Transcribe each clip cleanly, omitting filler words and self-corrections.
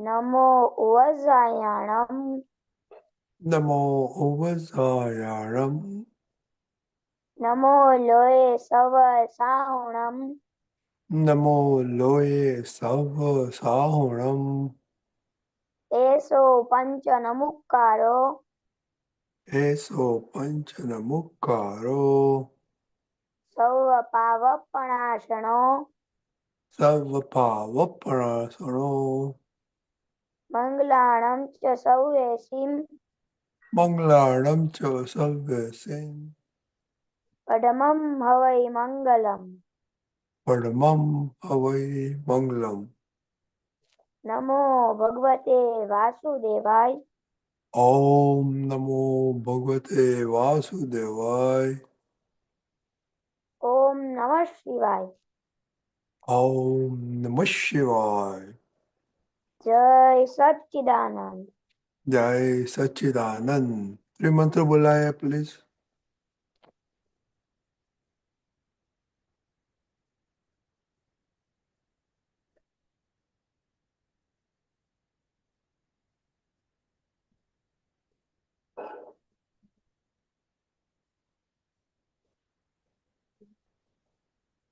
નમો ઉવઝાયાણમ નમો ઉવઝાયાણમ નમો લોય serve સાહુણમ નમો લોય serve સાહુણમ એસો પંચ નમુક્કારો એસો પંચ નમુક્કારો સૌ પાવપણાશણો સર્વ પાવપણાસણો મંગલાણમ ચ સૌવેસીમ મંગલાણમ ચ સવ્યસિં પડમમ હવૈ મંગલમ પરમં હવૈ મંગલમ. નમો ભગવતે વાસુદેવાય ઓમ નમો ભગવતે વાસુદેવાય. ઓમ નમઃ શિવાય. ઓમ નમઃ શિવાય. જય સચ્ચિદાનંદ. જય સચ્ચિદાનંદ. ત્રિમંત્ર બોલાય પ્લીઝ.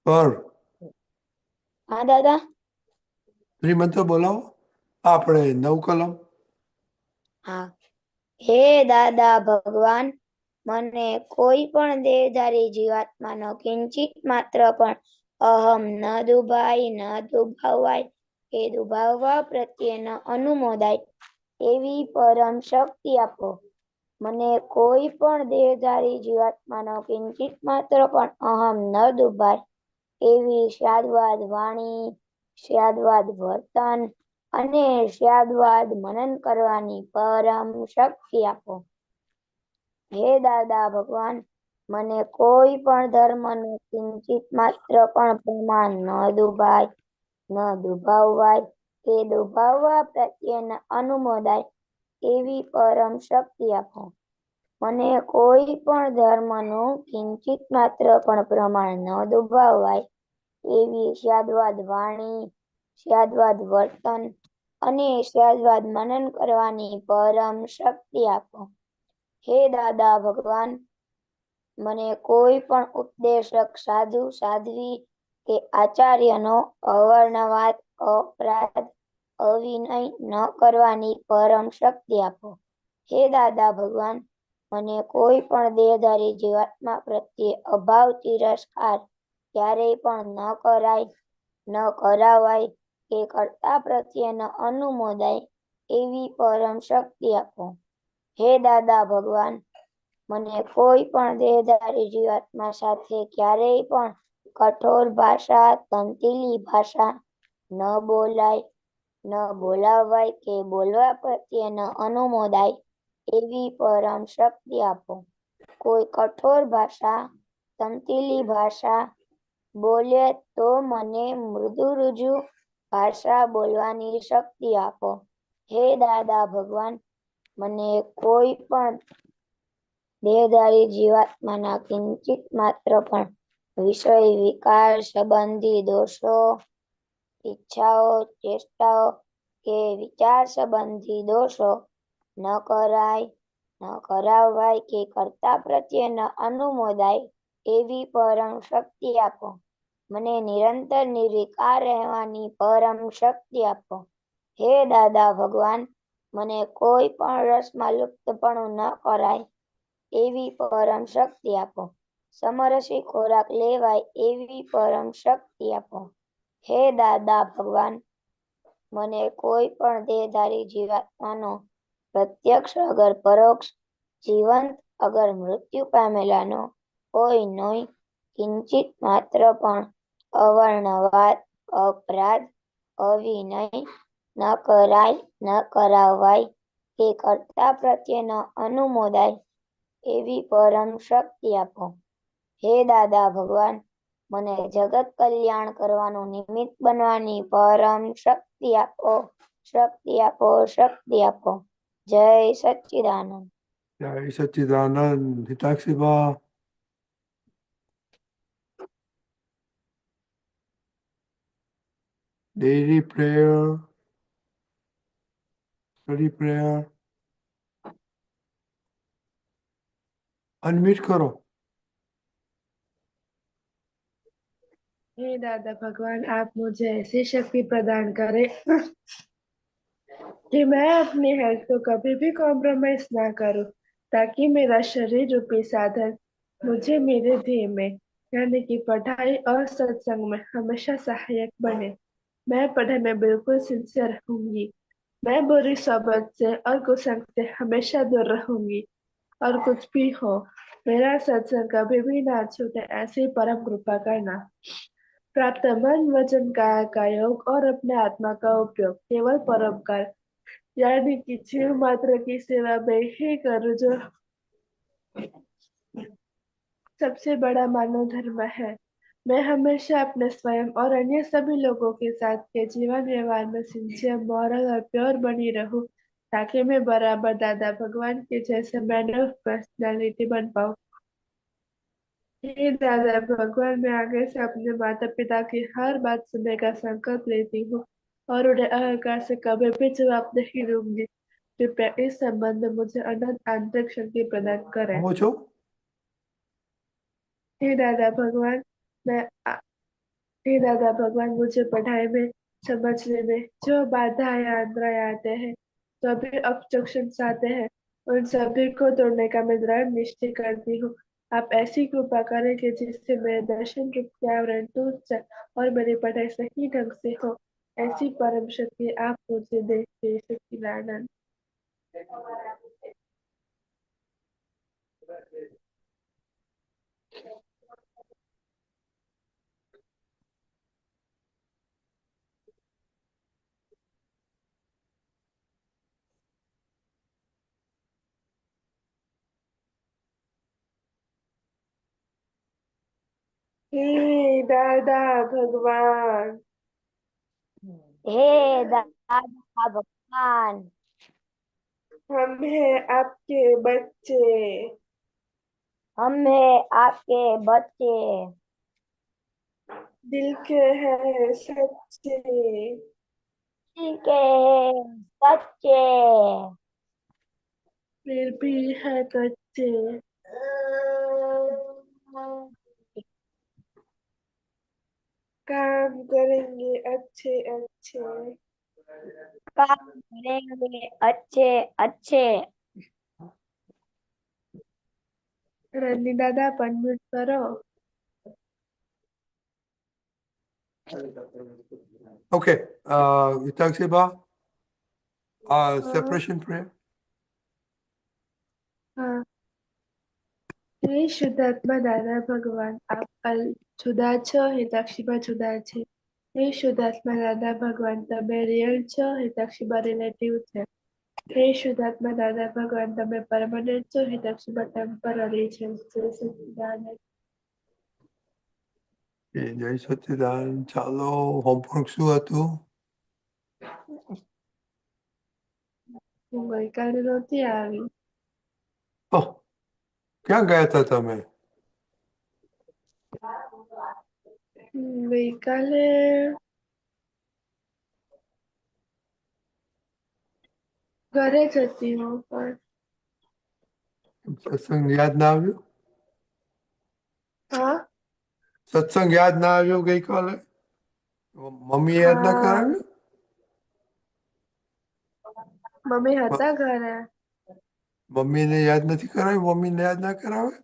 પર હા દાદા. ત્રિમંત્ર બોલાવો. આપણે 9 કલમ. હા. હે દાદા ભગવાન, મને કોઈ પણ દેહધારી જીવાત્માનો કિંચિત માત્ર પણ અહમ ન દુભાય, ન દુભાવાય કે દુભાવવા પ્રત્યે ન અનુમોદાય એવી પરમ શક્તિ આપો. મને કોઈ પણ દેહધારી જીવાત્માનો કિંચિત માત્ર પણ અહમ ન દુભાય એવી સ્યાદવાદ વાણી, સ્યાદવાદ વર્તન અને સ્યાદવાદ મનન કરવાની પરમ શક્તિ આપો. હે દાદા ભગવાન, મને કોઈ પણ ધર્મનું કિંચિત માત્ર પણ પ્રમાણ ન દુભાય, ન દુભાવાય કે દુભાવવા પ્રત્યે ન અનુમોદાય એવી પરમ શક્તિ આપો. મને કોઈ પણ ધર્મનું કિંચિત માત્ર પણ પ્રમાણ ન દુભાવાય એવી સ્યાદવાદ વાણી, સ્યાદવાદ વર્તન અને સ્યાદવાદ મનન કરવાની પરમ શક્તિ આપો. હે દાદા ભગવાન, મને કોઈ પણ ઉપદેશક સાધુ સાધ્વી કે આચાર્યનો અવર્ણવાદ, અપરાધ, અવિનય ન કરવાની પરમ શક્તિ આપો. હે દાદા ભગવાન, મને કોઈ પણ દેહધારી જીવાત્મા પ્રત્યે અભાવ તિરસ્કાર ક્યારેય પણ ન કરાય, ન કરાવાય કે કર્તા પ્રત્યે ન અનુમોદાય એવી પરમ શક્તિ આપો. હે દાદા ભગવાન, મને કોઈ પણ દેહધારી જીવાત્મા સાથે ક્યારેય પણ કઠોર ભાષા, તંતીલી ભાષા ન બોલાય, ન બોલાવાય કે બોલવા પ્રત્યે ન અનુમોદાય એવી પરમ શક્તિ આપો. કોઈ કઠોર ભાષા, તંતીલી ભાષા બોલે તો મને મૃદુ રુજુ ભાષા બોલવાની શક્તિ આપો. હે દાદા ભગવાન, મને કોઈ પણ દેહધારી જીવાત્માના કિંચિત માત્ર પણ વિષય વિકાર સંબંધી દોષો, ઈચ્છાઓ, ચેષ્ટાઓ કે વિચાર સંબંધી દોષો ન કરાય, ન કરાવાય કે કર્તા પ્રત્યે ન અનુમોદાય એવી પરમ શક્તિ આપો. મને નિરંતર નિર્વિકાર રહેવાની પરમ શક્તિ આપો. હે દાદા ભગવાન, મને કોઈ પણ રસમાં લુપ્તપણું ન કરાય એવી પરમ શક્તિ આપો. સમરસી ખોરાક લેવાય એવી પરમ શક્તિ આપો. હે દાદા ભગવાન, મને કોઈ પણ દેહધારી જીવાત્માનો પ્રત્યક્ષ અગર પરોક્ષ, જીવંત અગર મૃત્યુ પામેલાનો કોઈ નોય કિંચિત માત્ર પણ અવર્ણવાદ, અપરાધ, અવિનય ન કરાય, ન કરાવાય કે કર્તા પ્રત્યે ન અનુમોદાય એવી પરમ શક્તિ આપો. હે દાદા ભગવાન, મને જગત કલ્યાણ કરવાનું નિમિત્ત બનવાની પરમ શક્તિ આપો, શક્તિ આપો, શક્તિ આપો. જય સચ્ચિદાનંદ. જય સચ્ચિદાનંદ. હિતાક્ષીબા. Daily prayer. Study prayer unmute કરો. हे दादा भगवान, आप मुझे ऐसी शक्ति प्रदान करें कि मैं अपनी हेल्थ को कभी भी कॉम्प्रोमाइज ना करूं, ताकि मेरा शरीर रूपी साधन मुझे मेरे ध्येय में यानी कि पढ़ाई और सत्संग में हमेशा सहायक बने। मैं पढ़ाई में बिल्कुल सिंसियर रहूंगी। मैं बुरी सोबत से और कुसंग से हमेशा दूर रहूंगी। और कुछ भी हो, मेरा सत्संग कभी भी ना छूटे, ऐसी परम कृपा करना। प्राप्त मन वचन काया का योग और अपने आत्मा का उपयोग केवल परोपकार यानी कि जीव मात्र की सेवा में ही करूं, जो सबसे बड़ा मानव धर्म है। मैं हमेशा अपने स्वयं और अन्य सभी लोगों के साथ के जीवन व्यवहार में सिंसियर, मॉरल और प्योर बनी रहूं, ताकि मैं बराबर दादा भगवान के जैसे मैन ऑफ पर्सनालिटी बन पाऊं। हे दादा भगवान, मैं आगे से अपने माता पिता की हर बात सुनने का संकल्प लेती हूँ और उन्हें अहंकार से कभी भी जवाब नहीं दूंगी। कृपया इस संबंध में मुझे अनंत आंतरिक शक्ति प्रदान करें। આવો છો? हे दादा भगवान, मैं आ- हे दादा भगवान, मुझे पढ़ाई में समझने में जो बाधाएं या अंतराय आते हैं, जो भी ऑब्स्ट्रक्शंस आते हैं, उन सभी को तोड़ने का मैं दृढ़ निश्चय करती हूँ। आप ऐसी कृपा करें कि जिससे मेरे दर्शन रूप के आवरण टूट जाए और मेरी पढ़ाई सही ढंग से हो। ऐसी परम शक्ति आप मुझे दे, जय सच्चिदानंद। हे दादा भगवान, हे दादा भगवान, हम हैं आपके बच्चे, हम हैं आपके बच्चे, दिल के हैं सच्चे, ठीक है सच्चे, फिर भी है कच्चे। काम करेंगे अच्छे अच्छे। काम करेंगे अच्छे अच्छे। रनी दादा पण म्यूट करो। Okay, Itaksiba, हाँ separation prayer. हाँ। हे શુદ્ધાત્મા દાદા ભગવાન, આપ જુદા છો, હિતાક્ષીબા જુદા છે. હે શુદ્ધાત્મા દાદા ભગવાન, તમે રિયલ છો, હિતાક્ષીબા રિલેટિવ છે. હે શુદ્ધાત્મા દાદા ભગવાન, તમે પરમાનન્ટ છો, હિતાક્ષીબા ટેમ્પરરી છે. જય સચ્ચિદાનંદ. જય સચ્ચિદાનંદ. ચાલો, હોમવર્ક શું હતું? હું ગઈકાલે નહોતી આવી. ઓહ, ક્યાં ગયા હતા તમે? ગઈકાલે ઘરે જ હતી હું પણ. સત્સંગ યાદ ના આવ્યું? હા સત્સંગ યાદ ના આવ્યો ગઈકાલે? મમ્મી યાદ ના હા, કરાવ્યું? મમ્મી હતા ઘરે. મમ્મીને યાદ નથી કરાવ્યું? મમ્મીને યાદ ના કરાવે?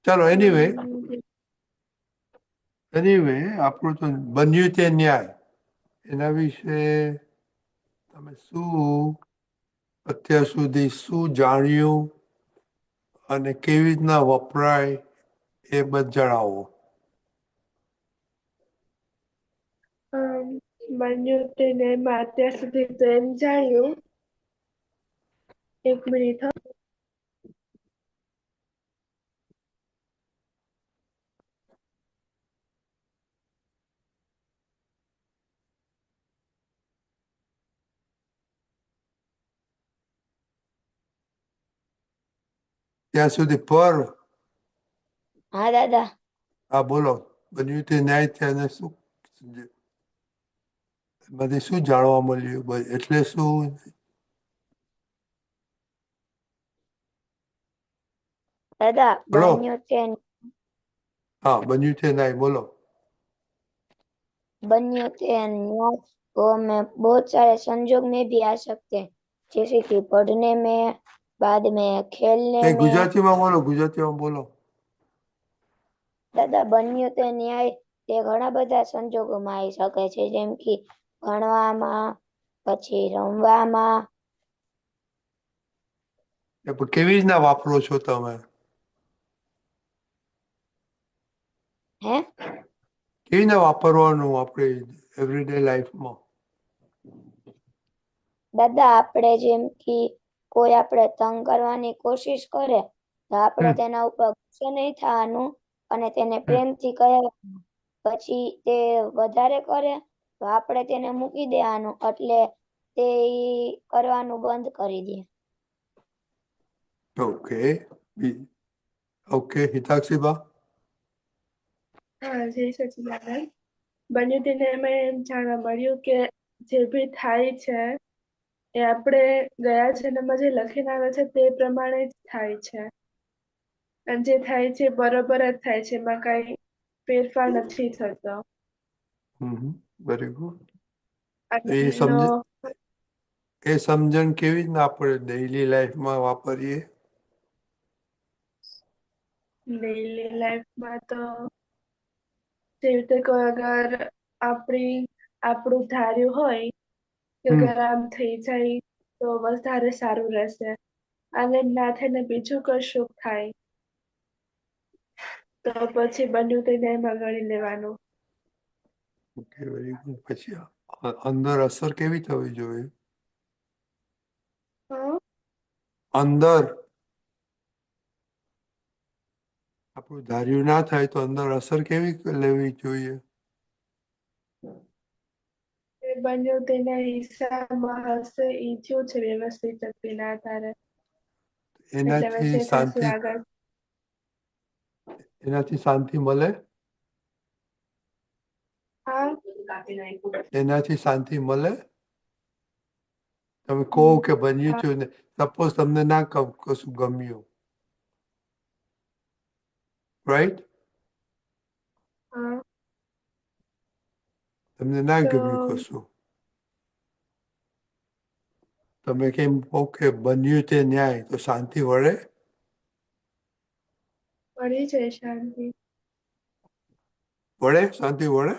ચાલો, એનીવે આપણું તો બન્યું તે ન્યાય, એના વિશે તમે શું અત્યાર સુધી શું જાણ્યું અને કેવી રીતના વપરાય એ બધું જણાવો. બન્યું તેને અત્યાર સુધી તો એમ જાણ્યું. એક મિનિટ હો. ત્યાં સુધી પર હા દાદા, બોલો, બન્યું તે ન્યાય થયાને શું એમાંથી શું જાણવા મળ્યું? એટલે શું? દાદા બોલો. બન્યું તે હા, બન્યું છે नहीं बोलो। बन्यों थे न्याय वो में बहुत सारे संजोग में भी आ सकते हैं, जैसे कि पढ़ने में, बाद में खेलने नहीं, में। गुजरातीમાં બોલો, गुजरातीમાં બોલો। દાદા બન્યું તે ન્યાય તે ઘણા બધા સંજોગોમાં આવી શકે છે, જેમ કે ભણવામાં, પછી રમવામાં. એ પણ કેવી રીતના વાપરો છો તમે? હે કેવી રીતના વાપરવાનું આપણે એવરીડે લાઈફમાં? દાદા આપણે જેમ કે કોઈ આપણે તંગ કરવાની કોશિશ કરે તો આપણે હમ, તેના ઉપર ગુસ્સે નહીં થવાનું અને તેને હમ, પ્રેમથી કહેવાનું. પછી તે વધારે કરે તો આપણે તેને મૂકી દેવાનું, એટલે તે ઈ કરવાનું બંધ કરી દે. Okay okay હિતાક્ષીબા? હા, જય સચિદાનંદ. બન્યું તેને એમાં એમ જાણવા મળ્યું કે જે બી થાય છે એ આપણે ગયા જન્મમાં જે લખીને આવે છે તે પ્રમાણે જ થાય છે, અને જે થાય છે એ બરોબર જ થાય છે, એમાં કઈ ફેરફાર નથી થતો. Very good. અને એ એનો સમજણ કેવી રીતના આપણે ડેઈલી લાઈફમાં વાપરીએ? ડેઈલી લાઈફમાં તો જેવી રીતે કોઈ અગર આપણું ધાર્યું હોય કે હમ અગર આમ થઈ જાય તો વધારે સારું રહેશે, અને ના થઈને બીજું કશું થાય તો પછી બન્યું તેને એમાં ગણી લેવાનું. Okay very good. પછી અંદર અસર કેવી થવી જોઈએ? હં? અંદર આપણું ધાર્યું ના થાય તો અંદર અસર કેવી લેવી જોઈએ? એ બન્યું તેના હિસાબમાં હશે ઈ થયું છે વ્યવસ્થિત શક્તિના આધારે, એટલે હવે એનાથી જે થશે શાંતિ આગળ. એનાથી શાંતિ મળે? હા, એનાથી શાંતિ મળે? તમે કહો કે બન્યું હા, છે ને, સપોઝ તમને ના કશું ગમ્યું, રાઈટ? હા, તમને ના તો ગમ્યું કશું, તમે કેમ કહો કે બન્યું તે ન્યાય, તો શાંતિ વળે? મળી જાય શાંતિ. વળે? શાંતિ વળે?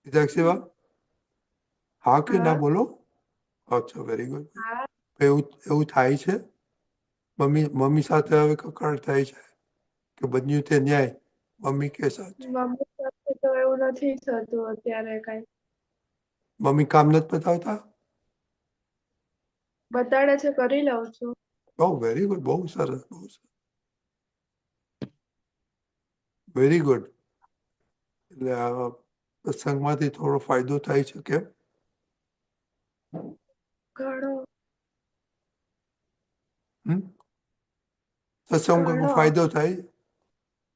હિતાક્ષીબા? હા કે ના હા, બોલો? અચ્છા, વેરી ગુડ। હા, એવું એવું થાય છે? મમ્મી સાથે હવે કકળાટ થાય છે કે બન્યું તે ન્યાય, મમ્મી કે સાચું? મમ્મી સાથે તો એવું નથી થતું અત્યારે કઈ. મમ્મી કામ નથી બતાવતા? બતાડે છે, કરી લઉં છું. બહુ વેરી ગુડ, બહુ સરસ, બહુ સરસ, વેરી ગુડ। એટલે આ સત્સંગમાંથી થોડો ફાયદો થાય છે કેમ? ઘણો હમ? સત્સંગમાં ઘણો ફાયદો થાય?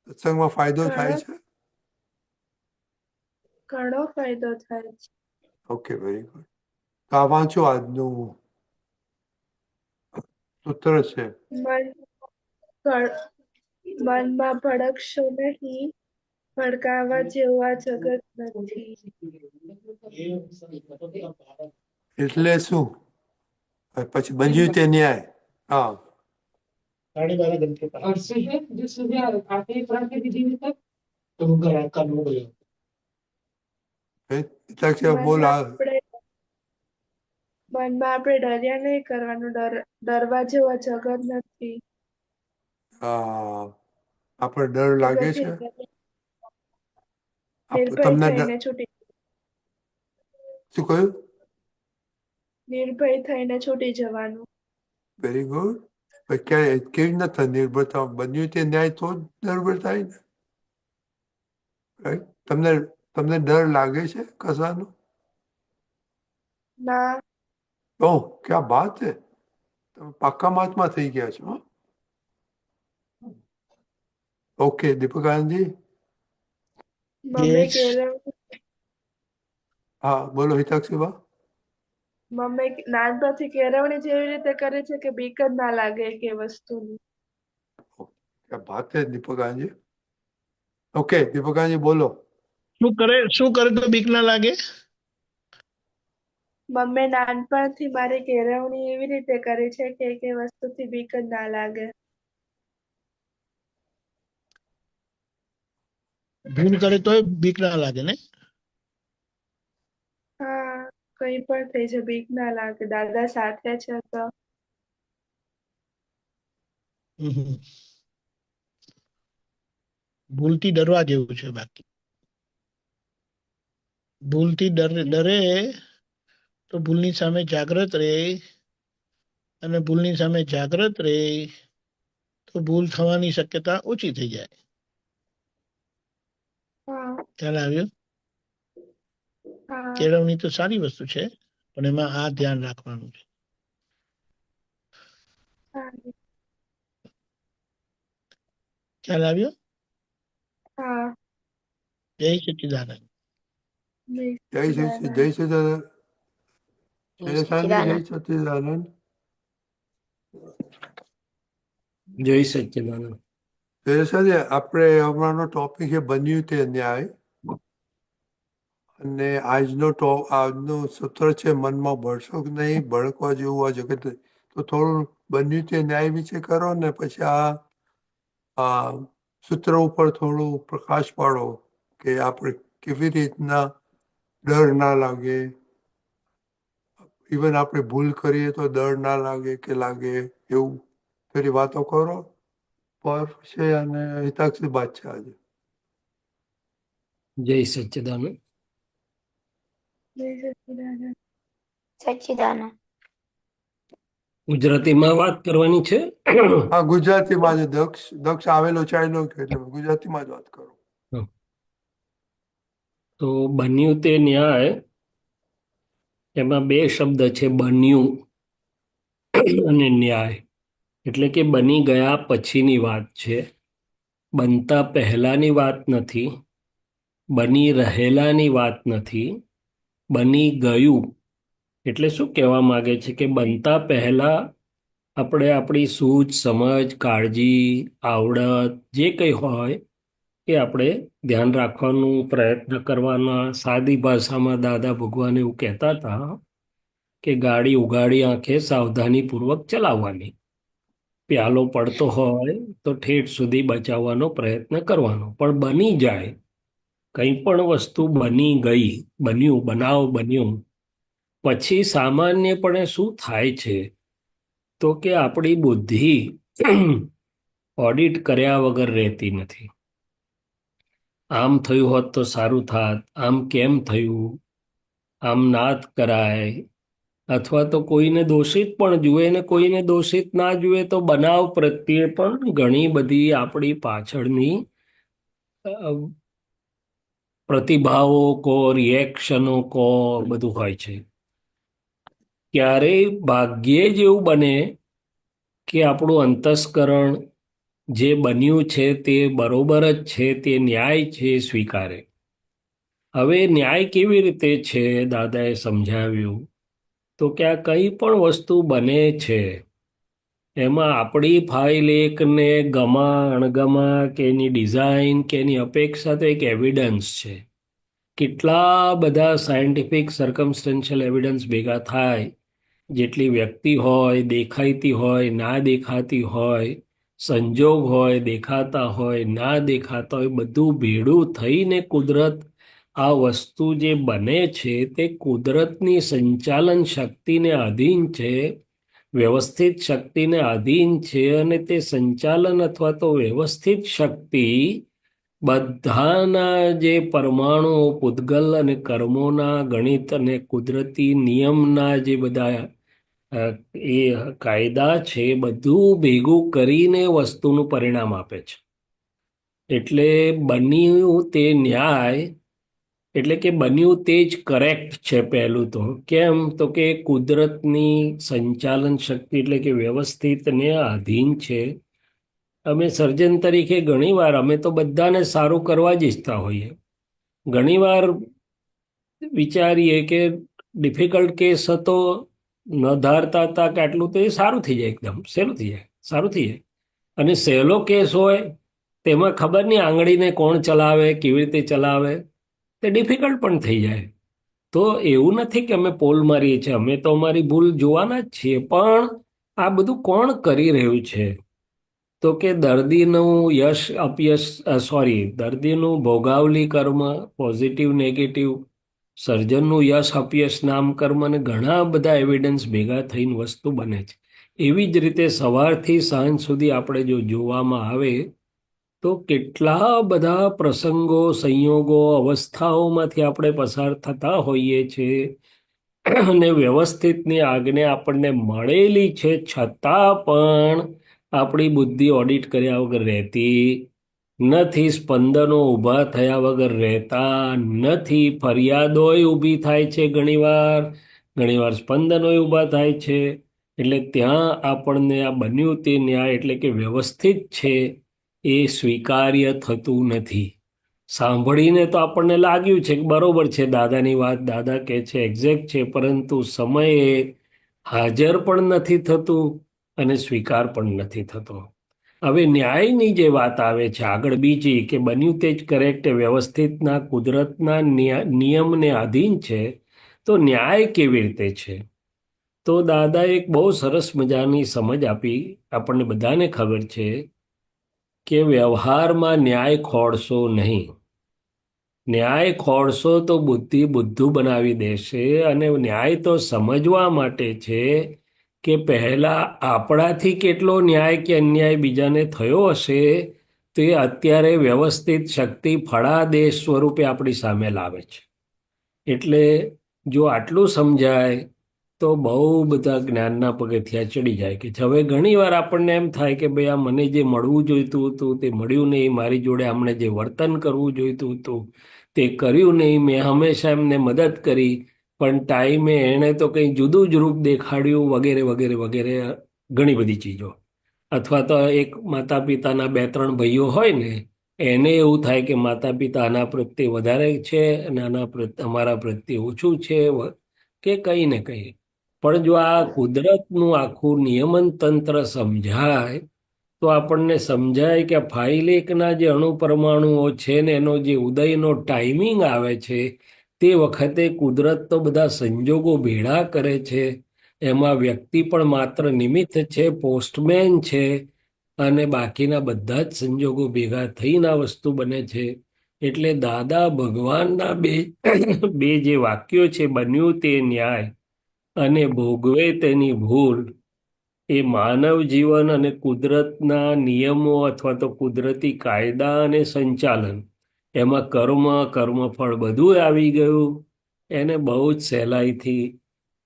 સત્સંગમાં ફાયદો થાય ઘણો છે? ઘણો ફાયદો થાય છે. Okay very good. તો આ વાંચો, આજનું સૂત્ર છે। મન મનમાં ભડકશો નહીં, ભડકાવા જેવું આ જગત નથી. એટલે શું? પછી બન્યું તે ન્યાય? હા, હિતાક્ષી બોલ। મનમાં આપણે મનમાં આપણે ડર્યા નહીં કરવાનું, ડરવા જેવા જગત નથી. હા, આપણે ડર લાગે આગળથી છે? નિર્ભય તમને થઈને છૂટી શું કહ્યું? નિર્ભય થઈને છૂટી જવાનું. Very good. કેવી રીતના થાય નિર્ભરતા? બન્યું તે ન્યાય તો જ નિર્ભર થાય ને, રાઈટ? તમને ડર લાગે છે કશાનો? ના, ઓહ, ક્યા બાત છે! તમે પાક્કા મહાત્મા થઈ ગયા છો, હં? Okay Deepak Anandji? Mummy Yes. કેળવણી હા બોલો હિતાક્ષીબા. મમ્મી નાનપણથી કેળવણી જેવી રીતે કરે છે કે બીક જ ના લાગે કે વસ્તુની. क्या बात है दीपकांजी. ओके दीपकांजी बोलो. શું કરે તો બીક ના લાગે? મમ્મી નાનપણથી મારી કેળવણી એવી રીતે કરે છે કે વસ્તુથી બીક જ ના લાગે. ભૂલ કરે તોય બીક ના લાગે ને? હા, કઈ પણ થઈ જાય બીક ના લાગે. દાદા સાથે છે તો. હમ. ભૂલથી ડરવા જેવું છે. બાકી ભૂલથી ડરે તો ભૂલની સામે જાગ્રત રહે, અને ભૂલની સામે જાગ્રત રહે તો ભૂલ થવાની શક્યતા ઓછી થઈ જાય. હા ખ્યાલ આવ્યો? હા કેળવણી તો સારી વસ્તુ છે, પણ એમાં આ ધ્યાન રાખવાનું છે. હા ખ્યાલ આવ્યો? હા. જય સચ્ચિદાનંદ. જય સચિદાનંદ. જય સચિદાનંદ. શૈલેષાજી જય સચ્ચિદાનંદ. જય સચ્ચિદાનંદ. શૈલેષાજી આપણે હમણાંનો ટોપિક છે બન્યું તે ન્યાય, અને આજનું સત્ર છે મનમાં ભળશો કે નહીં, ભડકવા જેવું આ જગત. તો થોડું બન્યું તે ન્યાય વિશે કરો ને પછી આ સૂત્ર ઉપર થોડું પ્રકાશ પાડો કે આપણે કેવી રીતના ડર ના લાગે, ઇવન આપણે ભૂલ કરીએ તો ડર ના લાગે કે લાગે, એવું થોડી વાતો કરો. પર છે અને હિતાક્ષી બાદ છે આજે. જય સચ્ચિદાનંદ. જય સચ્ચિદાનંદ. સચ્ચિદાનંદ. ગુજરાતીમાં વાત કરવાની છે. હા ગુજરાતીમાં જ દક્ષ આવેલો ચાલ્યો ગયો એટલે ગુજરાતીમાં જ વાત કરો. તો બન્યું તે ન્યાય, એમાં બે શબ્દ છે, બન્યું અને ન્યાય. એટલે કે બની ગયા પછીની વાત છે, બનતા પહેલાની વાત નથી, બની રહેલાની વાત નથી. બની ગયું એટલે શું કહેવા માંગે છે કે બનતા પહેલા આપણે આપણી સૂઝ, સમજ, કાળજી, આવડત જે કંઈ હોય એ આપણે ધ્યાન રાખવાનું પ્રયત્ન કરવાના. સાદી ભાષામાં દાદા ભગવાન એવું કહેતા હતા કે ગાડી ઉઘાડી આંખે સાવધાનીપૂર્વક ચલાવવાની. પ્યાલો પડતો હોય તો ઠેઠ સુધી બચાવવાનો પ્રયત્ન કરવાનો. પણ બની જાય, કંઈ પણ વસ્તુ બની ગઈ, બનાવ બન્યું પછી સામાન્યપણે શું થાય છે તો કે આપણી બુદ્ધિ ઓડિટ કર્યા વગર રહેતી નથી. આમ થયું હોત તો સારું થાત, આમ કેમ થયું, આમ ના જ કરાય, અથવા તો કોઈને દોષિત પણ જુએ ને કોઈને દોષિત ના જુએ તો બનાવ પ્રત્યે પણ ઘણી બધી આપણી પાછળની પ્રતિભાવો કો, રિએક્શનો કો, બધું હોય છે. ક્યારેય ભાગ્યે જ એવું બને કે આપણું અંતસ્કરણ જે બન્યું છે તે બરોબર જ છે, તે ન્યાય છે, સ્વીકારે. હવે ન્યાય કેવી રીતે છે દાદાએ સમજાવ્યું તો કે આ કંઈ પણ વસ્તુ બને છે એમાં આપણી ફાઇલ એકને ગમા અણગમા કે એની ડિઝાઇન કે એની અપેક્ષા તો એક એવિડન્સ છે. કેટલા બધા સાયન્ટિફિક સર્કમસ્ટન્શિયલ એવિડન્સ ભેગા થાય, જેટલી વ્યક્તિ હોય, દેખાતી હોય, ના દેખાતી હોય, સંજોગ હોય, દેખાતા હોય, ના દેખાતા હોય, બધું ભેડું થઈને કુદરત આ વસ્તુ જે બને છે તે કુદરતની સંચાલન શક્તિને આધીન છે, વ્યવસ્થિત શક્તિને આધીન છે. અને તે સંચાલન અથવા તો વ્યવસ્થિત શક્તિ બધાના જે પરમાણુઓ, પૂતગલ અને કર્મોના ગણિત અને કુદરતી નિયમના જે બધા એ કાયદા છે, બધું ભેગું કરીને વસ્તુનું પરિણામ આપે છે. એટલે બન્યું તે ન્યાય એટલે કે બન્યું તે જ કરેક્ટ છે. પહેલું તો કેમ તો કે કુદરતની સંચાલન શક્તિ એટલે કે વ્યવસ્થિતને આધીન છે. અમે સર્જન તરીકે ઘણીવાર અમે તો બધાને સારું કરવા જ ઈચ્છતા હોઈએ, ઘણીવાર વિચારીએ કે ડિફિકલ્ટ કેસ હતો, ન ધારતા હતા કે આટલું તો એ સારું થઈ જાય, એકદમ સહેલું થઈ જાય, સારું થઈ જાય. અને સહેલો કેસ હોય તેમાં ખબર નહીં આંગળીને કોણ ચલાવે, કેવી રીતે ચલાવે, તે ડિફિકલ્ટ પણ થઈ જાય. તો એવું નથી કે અમે પોલ મારીએ છીએ, અમે તો અમારી ભૂલ જોવાના જ છીએ, પણ આ બધું કોણ કરી રહ્યું છે? તો કે દર્દીનું યશ અપયશ, દર્દીનું ભોગાવલી કર્મ, પોઝિટિવ નેગેટિવ, સર્જનનું યશ અપયશ નામ કર્મ, અને ઘણા બધા એવિડન્સ ભેગા થઈને વસ્તુ બને છે. એવી જ રીતે સવારથી સાંજ સુધી આપણે જો જોવામાં આવે તો કેટલા બધા પ્રસંગો, સંયોગો, અવસ્થાઓમાંથી આપણે પસાર થતા હોઈએ છીએ, અને વ્યવસ્થિતની આજ્ઞા આપણને મળેલી છે, છતાં પણ આપણી બુદ્ધિ ઓડિટ કર્યા વગર રહેતી નથી, સ્પંદનો ઊભા થયા વગર રહેતા નથી, ફરિયાદોય ઊભી થાય છે ઘણીવાર સ્પંદનોય ઊભા થાય છે. એટલે ત્યાં આપણને આ બન્યું તે ન્યાય એટલે કે વ્યવસ્થિત છે એ સ્વીકાર્ય થતું નથી. સાંભળીને તો આપણને લાગ્યું છે કે બરોબર છે, દાદાની વાત દાદા કહે છે એક્ઝેક્ટ છે, પરંતુ સમયે હાજર પણ નથી થતું અને સ્વીકાર પણ નથી થતો. હવે ન્યાયની જે વાત આવે છે આગળ બીજી, કે બન્યું તે જ કરેક્ટ, વ્યવસ્થિતના કુદરતના નિયમને આધીન છે, તો ન્યાય કેવી રીતે છે? તો દાદા એક બહુ સરસ મજાની સમજ આપી. આપણને બધાને ખબર છે કે વ્યવહારમાં ન્યાય ખોડશો નહીં. ન્યાય ખોડશો તો બુદ્ધિ બુદ્ધું બનાવી દેશે, અને ન્યાય તો સમજવા માટે છે કે પહેલા આપણાથી કેટલો ન્યાય કે અન્યાય બીજાને થયો હશે, તો એ અત્યારે વ્યવસ્થિત શક્તિ ફળાદેશ સ્વરૂપે આપણી સામે લાવે છે. એટલે જો આટલું સમજાય તો બહુ બધા જ્ઞાનના પગથિયા ચડી જાય. કે હવે ઘણીવાર આપણને એમ થાય કે ભાઈ આ મને જે મળવું જોઈતું હતું તે મળ્યું નહીં, મારી જોડે આમણે જે વર્તન કરવું જોઈતું હતું તે કર્યું નહીં, મેં હંમેશા એમને મદદ કરી પણ ટાઈમે એણે તો કંઈ જુદું જ રૂપ દેખાડ્યું, વગેરે વગેરે વગેરે ઘણી બધી ચીજો. અથવા તો એક માતા પિતાના 2-3 ભાઈઓ હોય ને, એને એવું થાય કે માતા પિતા આના પ્રત્યે વધારે છે અને અમારા પ્રત્યે ઓછું છે, કે કંઈ ને કંઈ. પણ જો આ કુદરતનું આખું નિયમન તંત્ર સમજાય તો આપણને સમજાય કે ફાઇલ એકના જે અણુ પરમાણુઓ છે ને એનો જે ઉદયનો ટાઈમિંગ આવે છે તે વખતે કુદરત તો બધા સંજોગો ભેળા કરે છે, એમાં વ્યક્તિ પણ માત્ર નિમિત્ત છે, પોસ્ટમેન છે, અને બાકીના બધા જ સંજોગો ભેગા થઈને આ વસ્તુ બને છે. એટલે દાદા ભગવાનના બે જે વાક્યો છે, બન્યું તે ન્યાય અને ભોગવે તેની ભૂલ, એ માનવ જીવન અને કુદરતના નિયમો અથવા તો કુદરતી કાયદા અને સંચાલન, એમાં કર્મફળ બધું આવી ગયું, એને બહુ જ સહેલાઈથી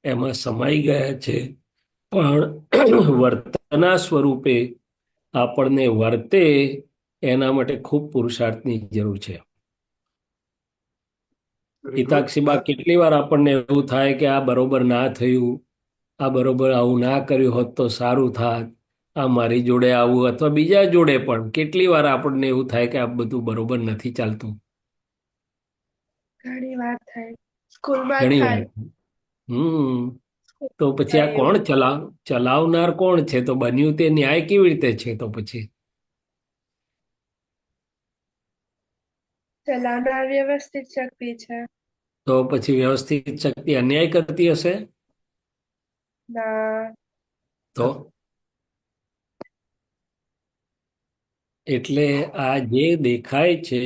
એમાં સમાઈ ગયા છે. પણ વર્તના સ્વરૂપે આપણને વર્તે એના માટે ખૂબ પુરુષાર્થની જરૂર છે. હિતાક્ષીબા, કેટલી વાર આપણને એવું થાય કે આ બરોબર ના થયું, આ બરોબર આવું ના કર્યું હોત તો સારું થાત, આ મારી જોડે આવું, અથવા બીજા જોડે પણ કેટલી વાર આપણને એવું થાય કે આ બધું બરોબર નથી ચાલતું. ઘણી વાર થાય, સ્કૂલમાં ઘણી વાર. થાય. તો પછી આ કોણ ચલાવનાર કોણ છે? તો બન્યું તે ન્યાય કેવી રીતે છે? તો પછી ચલાવનાર વ્યવસ્થિત શક્તિ છે. તો પછી વ્યવસ્થિત શક્તિ અન્યાય કરતી હશે? ના. તો એટલે આ જે દેખાય છે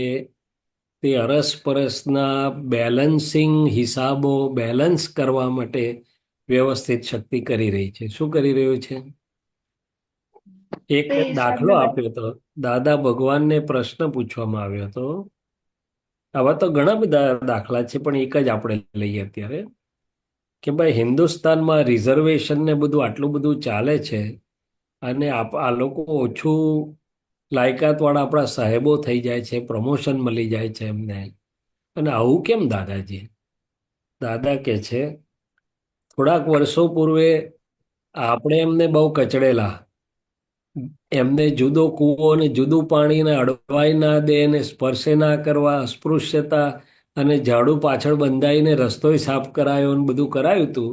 તે અરસપરસના બેલેન્સિંગ હિસાબો બેલેન્સ કરવા માટે વ્યવસ્થિત શક્તિ કરી રહી છે. શું કરી રહ્યું છે? એક તે હિસાબને દાખલો આપ્યો હતો. દાદા ભગવાનને પ્રશ્ન પૂછવામાં આવ્યો હતો. આવા તો ઘણા બધા દાખલા છે, પણ એક જ આપણે લઈએ અત્યારે, કે ભાઈ હિન્દુસ્તાનમાં રિઝર્વેશન ને બધું આટલું બધું ચાલે છે, અને આ લોકો ઓછું લાયકાતવાળા આપણા સાહેબો થઈ જાય છે, પ્રમોશન મળી જાય છે એમને, અને આવું કેમ દાદાજી? દાદા કે છે થોડાક વર્ષો પૂર્વે આપણે એમને બહુ કચડેલા, એમને જુદો કૂવો ને જુદું પાણીને અડવાઈ ના દે ને સ્પર્શે ના કરવા, અસ્પૃશ્યતા અને ઝાડુ પાછળ બંધાઈને રસ્તોય સાફ કરાયો અને બધું કરાયું હતું,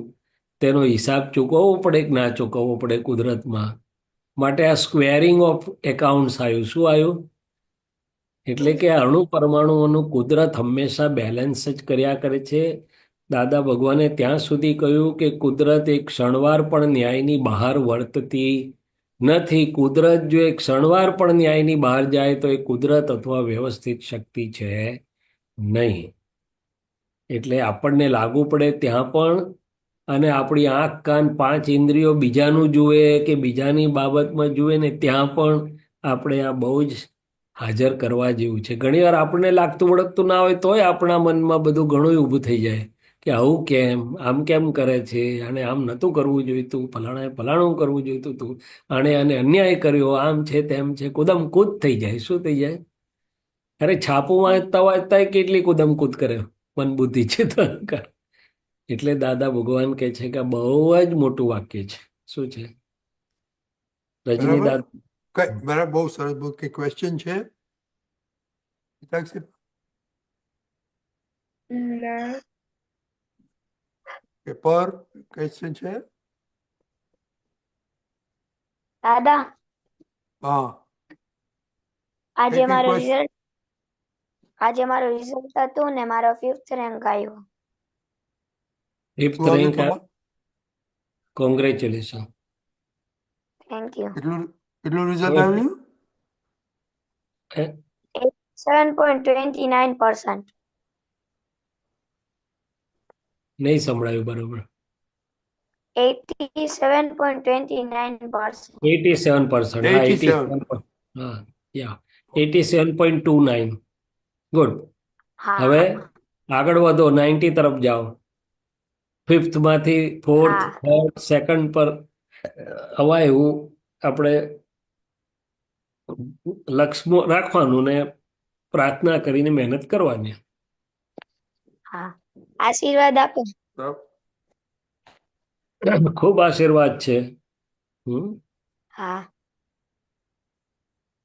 તેનો હિસાબ ચૂકવવો પડે કે ના ચૂકવવો પડે કુદરતમાં. માટે આ સ્ક્વેરિંગ ઓફ એકાઉન્ટ્સ આવ્યું. શું આવ્યું? એટલે કે અણુ પરમાણુઓનું કુદરત હંમેશા બેલેન્સ જ કર્યા કરે છે. દાદા ભગવાને ત્યાં સુધી કહ્યું કે કુદરત એક ક્ષણવાર પણ ન્યાયની બહાર વર્તતી નથી. કુદરત જો એક ક્ષણવાર પણ ન્યાયની બહાર જાય તો એ કુદરત અથવા વ્યવસ્થિત શક્તિ છે નહીં. એટલે આપણને લાગુ પડે ત્યાં પણ, અને આપણી આંખ કાન પાંચ ઇન્દ્રિયો બીજાનું જુએ કે બીજાની બાબતમાં જુએ ને ત્યાં પણ આપણે આ બહુ જ હાજર કરવા જેવું છે. ઘણીવાર આપણને લાગતું વળગતું ના હોય તોય આપણા મનમાં બધું ઘણું ઊભું થઈ જાય કે આવું કેમ, આમ કેમ કરે છે, અને આમ નહોતું કરવું જોઈતું, ફલાણાએ ફલાણું કરવું જોઈતું હતું, આને અન્યાય કર્યો, આમ છે તેમ છે, કૂદમકૂદ થઈ જાય. શું થઈ જાય? અરે છાપું વાંચતા વાંચતા કેટલી કૂદમકૂદ કરે મન બુદ્ધિ છે તો અહંકાર. એટલે દાદા ભગવાન કહે છે કે આ બહુ જ મોટું વાક્ય છે. શું છે? રજની બરાબર? દાદા. બરાબર, બહુ સરસ. બહુ કઈ ક્વેશ્ચન છે હિતાક્ષી? ના. કે પર ક્વેશ્ચન છે? દાદા, હા, આજે એક મારો question. રિઝલ્ટ આજે મારો રિઝલ્ટ હતું ને મારો 5th રેન્ક આવ્યો. ફિફ્થ શું આવ્યું રેન્ક. તમારે? કોંગ્રેચ્યુલેશન. Thank you. કેટલું રિઝલ્ટ આવ્યું? 7.29%. નહીં સંભળાયું બરોબર. 87.29%. 87%. હા, 87. 87. હા, યા 87.29. ગુડ. હા હવે આગળ વધો, 90 તરફ જાઓ. ફિફ્થમાંથી ફોર્થ, હા થર્ડ, સેકન્ડ પર હવા એવું આપણે લક્ષ્ય રાખવાનું ને પ્રાર્થના કરીને મહેનત કરવાની. હા, આશીર્વાદ આપો. ખૂબ આશીર્વાદ છે. હા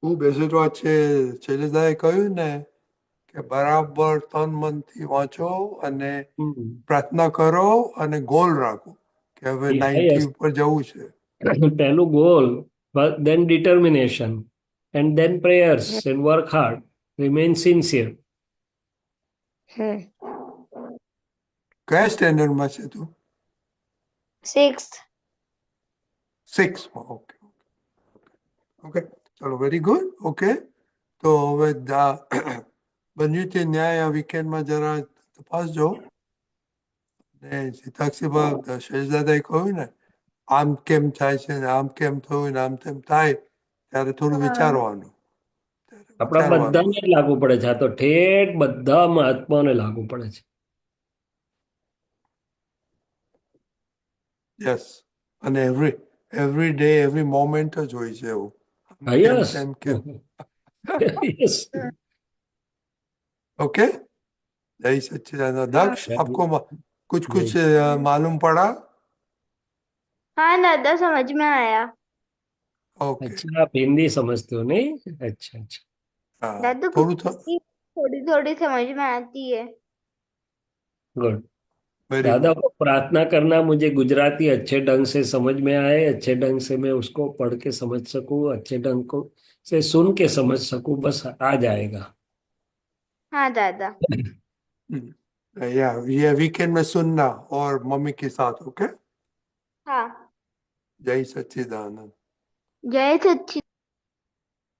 ખૂબ આશીર્વાદ છે. શૈલેષદાએ કહ્યું ને કે બરાબર તન મનથી વાંચો અને પ્રાર્થના કરો અને ગોલ રાખો કે હવે 90 ઉપર જવું છે. પહેલું goal, then determination, and then prayers hmm and work hard, remain sincere. હમ કયા સ્ટેન્ડર્ડમાં છે તું? 6th. 6માં. ઓકે ઓકે, ચલો, વેરી ગુડ. ઓકે, તો હવે બન્યું તે ન્યાય આ વીકેન્ડમાં જરા તપાસજો. ને સીતાક્ષીમાં શેષદાદાએ કહ્યું ને આમ કેમ થાય છે ને આમ કેમ થયું ને આમ તેમ થાય ત્યારે થોડું વિચારવાનું. આપણા બધાને જ લાગુ પડે છે. આ તો ઠેઠ બધા મહાત્માઓને લાગુ પડે છે. યસ, અને એવરી ડે એવરી મોમેન્ટ જ હોય છે એવું. હા, કેમ યસ. તેમ કેમ. યસ. ओके, जय सच्चिदानंद. दक्ष, आपको कुछ कुछ मालूम पड़ा? हाँ दादा, समझ में आया. ओके, अच्छा, आप हिंदी समझते हो नहीं? अच्छा अच्छा. हाँ, दादू थोड़ी थोड़ी थोड़ी समझ में आती है. गुड. वेरी दादा गुड. को प्रार्थना करना मुझे गुजराती अच्छे ढंग से समझ में आए, अच्छे ढंग से मैं उसको पढ़ के समझ सकूं, अच्छे ढंग को से सुन के समझ सकूं, बस आ जाएगा. हाँ दादा. या ये वीकेंड में सुनना और मम्मी के साथ. ओके, हाँ. जय सच्चिदानंद. जय सच्ची.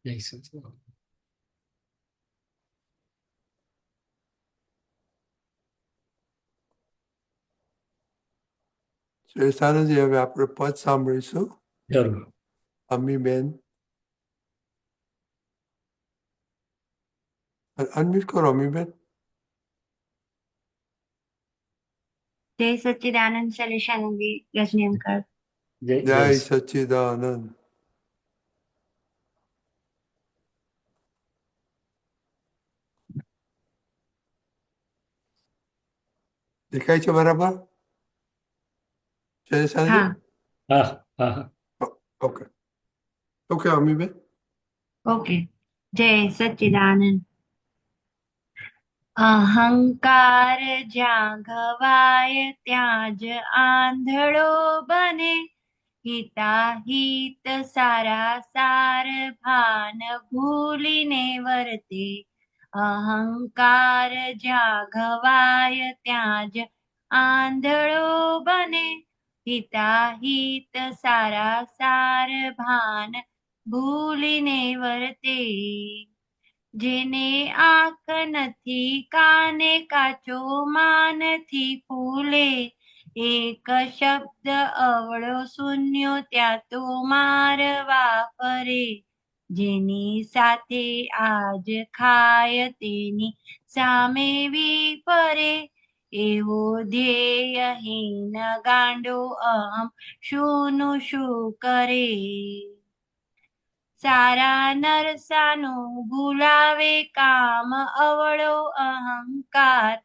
जय सच्चिदानंद. શેષાનંદજી, હવે આપણે પદ સાંભળીશું. જરૂર. અમ્મીબેન, અનમ્યુટ કરો અમ્મીબેન. जय सच्चिदानंद शैलेशानंदी रजनी अंकल. जय જય जय સચ્ચિદાનંદ. દેખાય છે બરાબર શેષાનંદજી? हाँ. हाँ हाँ हाँ. ઓકે ઓકે અમ્મીબેન. ओके. जय सच्चिदानंद. અહંકાર જ્યાં ઘવાય ત્યાં જ આંધળો બને. હિતાહિત સારા સાર ભાન ભૂલીને વર્તે. અહંકાર જ્યાં ઘવાય ત્યાં જ આંધળો બને. હિતાહિત સારા સાર ભાન ભૂલીને વર્તે. જેને આંખ નથી કાને કાચો માનથી ફૂલે. એક શબ્દ અવળો શૂન્યો ત્યાં તો મારવા ફરે. જેની સાથે આજ ખાય તેની સામે વિપરે. એવો ધ્યેયહીન ગાંડો અહમ શુંનું શું કરે. સારા નરસાનું ભૂલાવે કામ અવળો અહંકાર.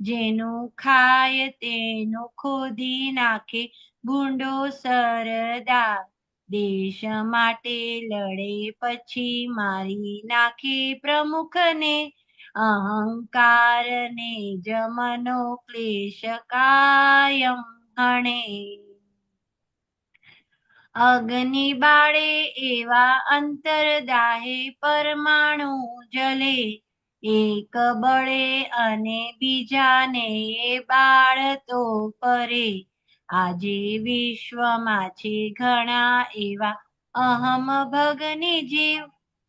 જેનું ખાય તેનું ખોદી નાખે ભૂંડો સરદાર. દેશ માટે લડે પછી મારી નાખે પ્રમુખને. અહંકારને જમનો ક્લેશ કાયમ હણે. અગ્નિ બાળે એવા અંતરદાહે પરમાણુ જલે. એક બળે અને બીજાને બાળતો પરે. આજે વિશ્વમાં છે ઘણા એવા અહમ ભગની જીવ.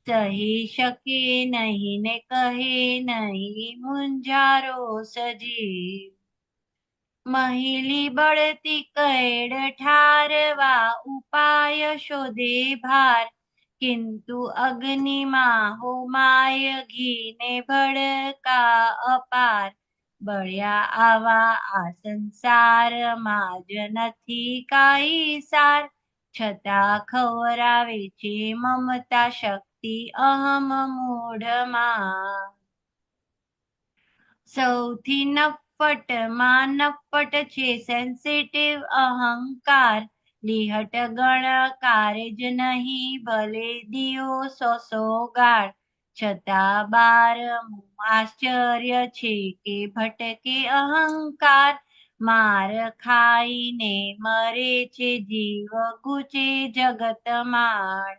સહી શકે નહીં ને કહે નહીં મુંજારો સજીવ. મહિલી બળતી કૈડ ઠારવા ઉપાય શોધે ભાર. કિંતુ અગ્નિમાં હોમાય ઘીને ભડકા અપાર. બળ્યા આવા આ સંસારમાં જ નથી કાંઈ સાર. છતાં ખવરાવે છે મમતા શક્તિ અહમ મૂઢમાં. સૌથી નફ્ફટમાં નફ્ફટ છે સેન્સિટિવ અહંકાર. લીહટ ગણકારે જ નહીં ભલે દિયો સો ગાળ. છતાં બારમું આશ્ચર્ય છે કે ભટકે અહંકાર. માર ખાઈને મરે છે જીવ ગુચે જગતમાળ.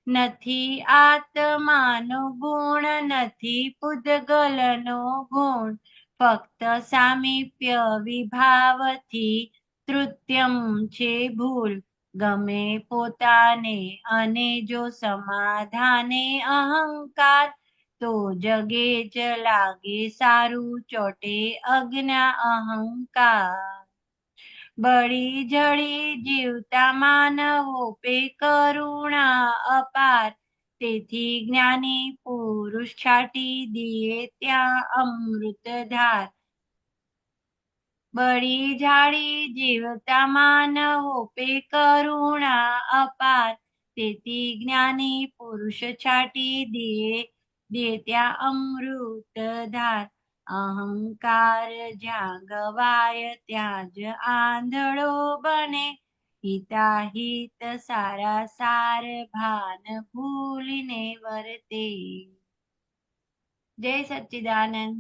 નથી આત્માનો ગુણ નથી પૂદગલનો ગુણ. ફક્ત સામીપ્ય વિભાવથી તૃતીયમ છે ભૂલ. ગમે પોતાને અને જો સમાધાને અહંકાર. તો જગે જ લાગે સારું ચોટે અજ્ઞા અહંકાર. બળી જળી જીવતા માનવો પે કરુણા અપાર. તેથી જ્ઞાની પુરુષ છાટી દિયે ત્યાં અમૃતધાર. બળી જાળી જીવતા માનવો પે કરુણા અપાર. તેથી જ્ઞાની પુરુષ છાટી દિયે ત્યાં અમૃતધાર. અહંકાર જ્યાં ગવાય ત્યાં જ આંધળો બને. હિતાહિત સારા સાર ભાન ભૂલીને વર્તે. જય સચ્ચિદાનંદ.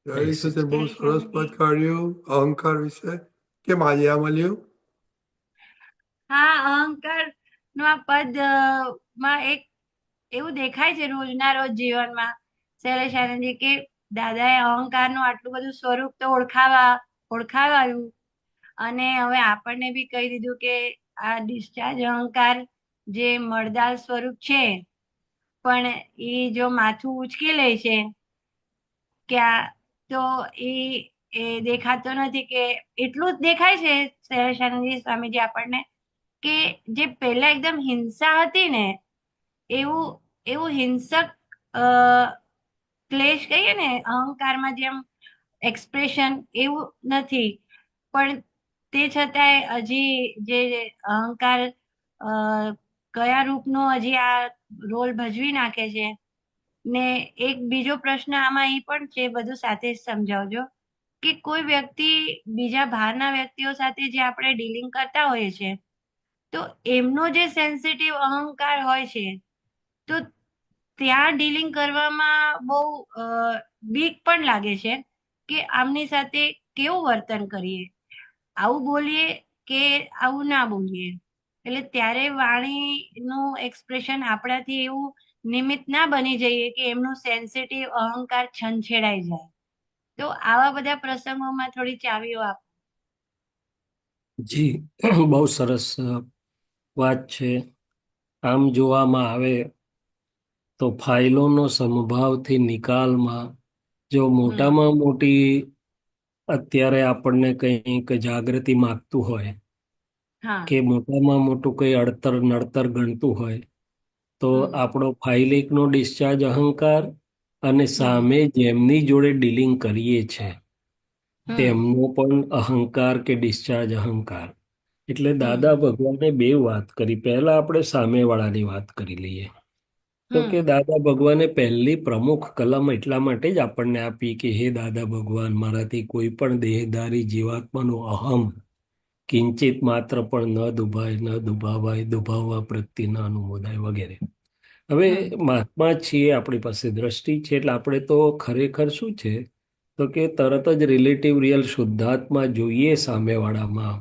જય સચિન, બહુ સરસ પદ કાઢ્યું અહંકાર વિશે. કેમ આજે આ મળ્યું? હા, અહંકાર નું આ પદ માં એક એવું દેખાય છે રોજના રોજ જીવનમાં શૈલેષ આનંદજી કે દાદાએ અહંકારનું આટલું બધું સ્વરૂપ તો ઓળખાવાયું અને હવે આપણને બી કહી દીધું કે આ ડિસ્ચાર્જ અહંકાર જે મળદાર સ્વરૂપ છે પણ એ જો માથું ઉચકી લે છે ક્યાં તો એ દેખાતો નથી કે એટલું જ દેખાય છે શૈલેષ આનંદજી સ્વામીજી આપણને કે જે પહેલા એકદમ હિંસા હતી ને એવું હિંસક ક્લેશ કહીએ ને અહંકારમાં જેમ એક્સપ્રેશન એવું નથી. પણ તે છતાંય હજી જે અહંકાર કયા રૂપનો હજી આ રોલ ભજવી નાખે છે. ને એક બીજો પ્રશ્ન આમાં એ પણ છે, બધું સાથે સમજાવજો કે કોઈ વ્યક્તિ બીજા બહારના વ્યક્તિઓ સાથે જે આપણે ડીલિંગ કરતા હોઈએ છીએ તો એમનો જે સેન્સિટિવ અહંકાર હોય છે તો ત્યાં ડીલિંગ કરવામાં બહુ બીક પણ લાગે છે કે આમની સાથે કેવું વર્તન કરીએ, આવું બોલીએ કે આવું ના બોલીએ. એટલે ત્યારે વાણીનું એક્સપ્રેશન આપણાથી એવું નિમિત્ત ના બની જઈએ કે એમનું સેન્સિટિવ અહંકાર છંછેડાઈ જાય. તો આવા બધા પ્રસંગોમાં થોડી ચાવીઓ આપ. જી, બહુ સરસ વાત છે. આમ જોવામાં આવે તો ફાઇલોનો સમભાવથી નિકાલમાં જો મોટામાં મોટી અત્યારે આપણને કંઈક જાગૃતિ માગતું હોય હા કે મોટામાં મોટું કંઈ અડતર નડતર ગણતું હોય તો હમ આપણો ફાઇલ એકનો ડિસ્ચાર્જ અહંકાર અને હમ સામે જેમની જોડે ડીલિંગ કરીએ છે હમ તેમનો પણ અહંકાર કે ડિસ્ચાર્જ અહંકાર. એટલે હમ દાદા ભગવાને બે વાત કરી. પહેલા આપણે સામેવાળાની વાત કરી લઈએ. તો કે હમ દાદા ભગવાને પહેલી પ્રમુખ કલમ એટલા માટે જ આપણને આપી કે હે દાદા ભગવાન, મારાથી કોઈ પણ દેહધારી જીવાત્માનો અહમ કિંચિત માત્ર પણ ન દુભાય, ન દુભાવાય, દુભાવવા પ્રત્યે ન અનુમોદાય વગેરે. હવે હમ મહાત્મા છીએ, આપણી પાસે દ્રષ્ટિ છે, એટલે આપણે તો ખરેખર શું છે તો કે તરત જ રિલેટિવ રિયલ શુદ્ધાત્મા જોઈએ સામેવાળામાં.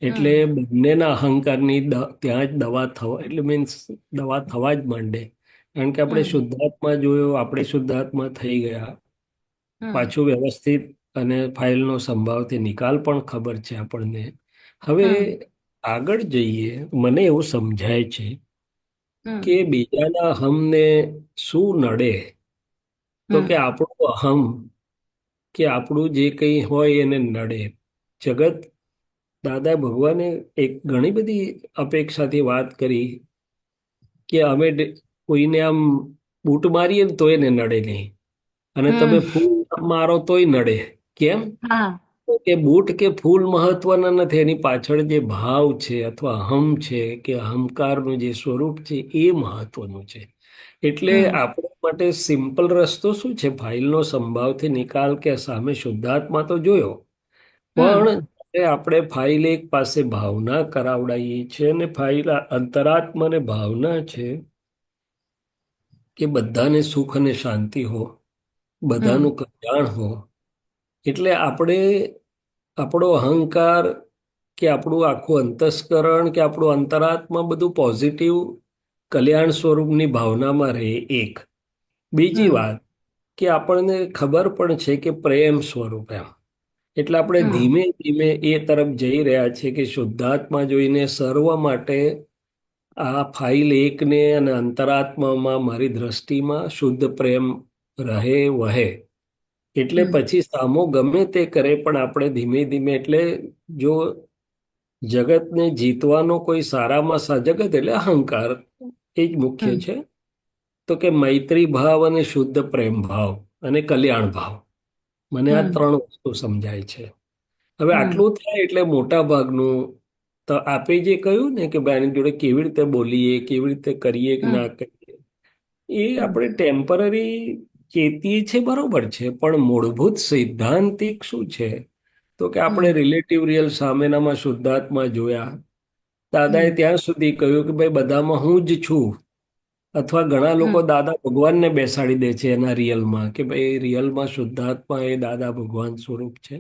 એટલે હમ બંનેના અહંકારની ત્યાં જ દવા થવા, એટલે મીન્સ દવા થવા જ માંડે. કારણ કે આપણે હમ શુદ્ધાત્મા જોયો, આપણે શુદ્ધાત્મા થઈ ગયા. હમ પાછું વ્યવસ્થિત અને ફાઇલનો સંભાવથી નિકાલ પણ ખબર છે આપણને. હવે હમ આગળ જઈએ, મને એવું સમજાય છે હમ કે બીજાના અહમને શું નડે તો કે હમ આપણું અહમ કે આપણું જે કંઈ હોય એને નડે. જગત દાદા ભગવાને એક ઘણી બધી અપેક્ષાથી વાત કરી કે અમે કોઈને આમ બૂટ મારીએ ને તો એને નડે નહીં, અને તમે હમ ફૂલ મારો તોય નડે. કેમ? હા તો કે બૂટ કે ફૂલ મહત્વના નથી, એની પાછળ જે ભાવ છે અથવા અહમ છે કે અહંકારનું જે સ્વરૂપ છે એ મહત્વનું છે. એટલે હમ આપણા માટે સિમ્પલ રસ્તો શું છે? ફાઇલનો સંભાવથી નિકાલ કે સામે શુદ્ધાત્મા તો જોયો, હમ પણ આપણે ફાઇલ એક પાસે ભાવના કરાવડાવીએ છીએ અને ફાઇલ અંતરાત્માને ભાવના છે કે બધાને સુખ અને શાંતિ હો, હમ બધાનું કલ્યાણ હો. એટલે આપણે આપણો અહંકાર કે આપણું આખું અંતસ્કરણ કે આપણું અંતરાત્મા બધું પોઝિટિવ કલ્યાણ સ્વરૂપની ભાવનામાં રહે. એક બીજી હમ વાત કે આપણને ખબર પણ છે કે પ્રેમ સ્વરૂપ એમ. એટલે આપણે હમ ધીમે ધીમે એ તરફ જઈ રહ્યા છીએ કે શુદ્ધાત્મા જોઈને સર્વ માટે આ ફાઇલ એકને અને અંતરાત્મામાં મારી દ્રષ્ટિમાં શુદ્ધ પ્રેમ રહે વહે. એટલે હમ પછી સામો ગમે તે કરે પણ આપણે ધીમે ધીમે, એટલે જો જગતને જીતવાનો કોઈ સારામાં જગત એટલે અહંકાર એ જ મુખ્ય હમ છે. તો કે મૈત્રી ભાવ અને શુદ્ધ પ્રેમ ભાવ અને કલ્યાણ ભાવ, મને આ હમ ત્રણ વસ્તુ સમજાય છે. હવે હમ આટલું થાય એટલે મોટા ભાગનું તો આપે જે કહ્યું ને કે ભાઈ આની જોડે કેવી રીતે બોલીએ, કેવી રીતે કરીએ કે હમ ના કરીએ, એ હમ આપણે ટેમ્પરરી ચેતીએ છે, બરોબર છે, પણ મૂળભૂત સૈદ્ધાંતિક શું છે તો કે આપણે હમ રિલેટિવ રિયલ સામેનામાં શુદ્ધાત્મા જોયા. દાદાએ હમ ત્યાં સુધી કહ્યું કે ભાઈ બધામાં હું જ છું. અથવા ઘણા લોકો હમ દાદા ભગવાનને બેસાડી દે છે એના રિયલમાં કે ભાઈ રિયલમાં શુદ્ધાત્મા એ દાદા ભગવાન સ્વરૂપ છે.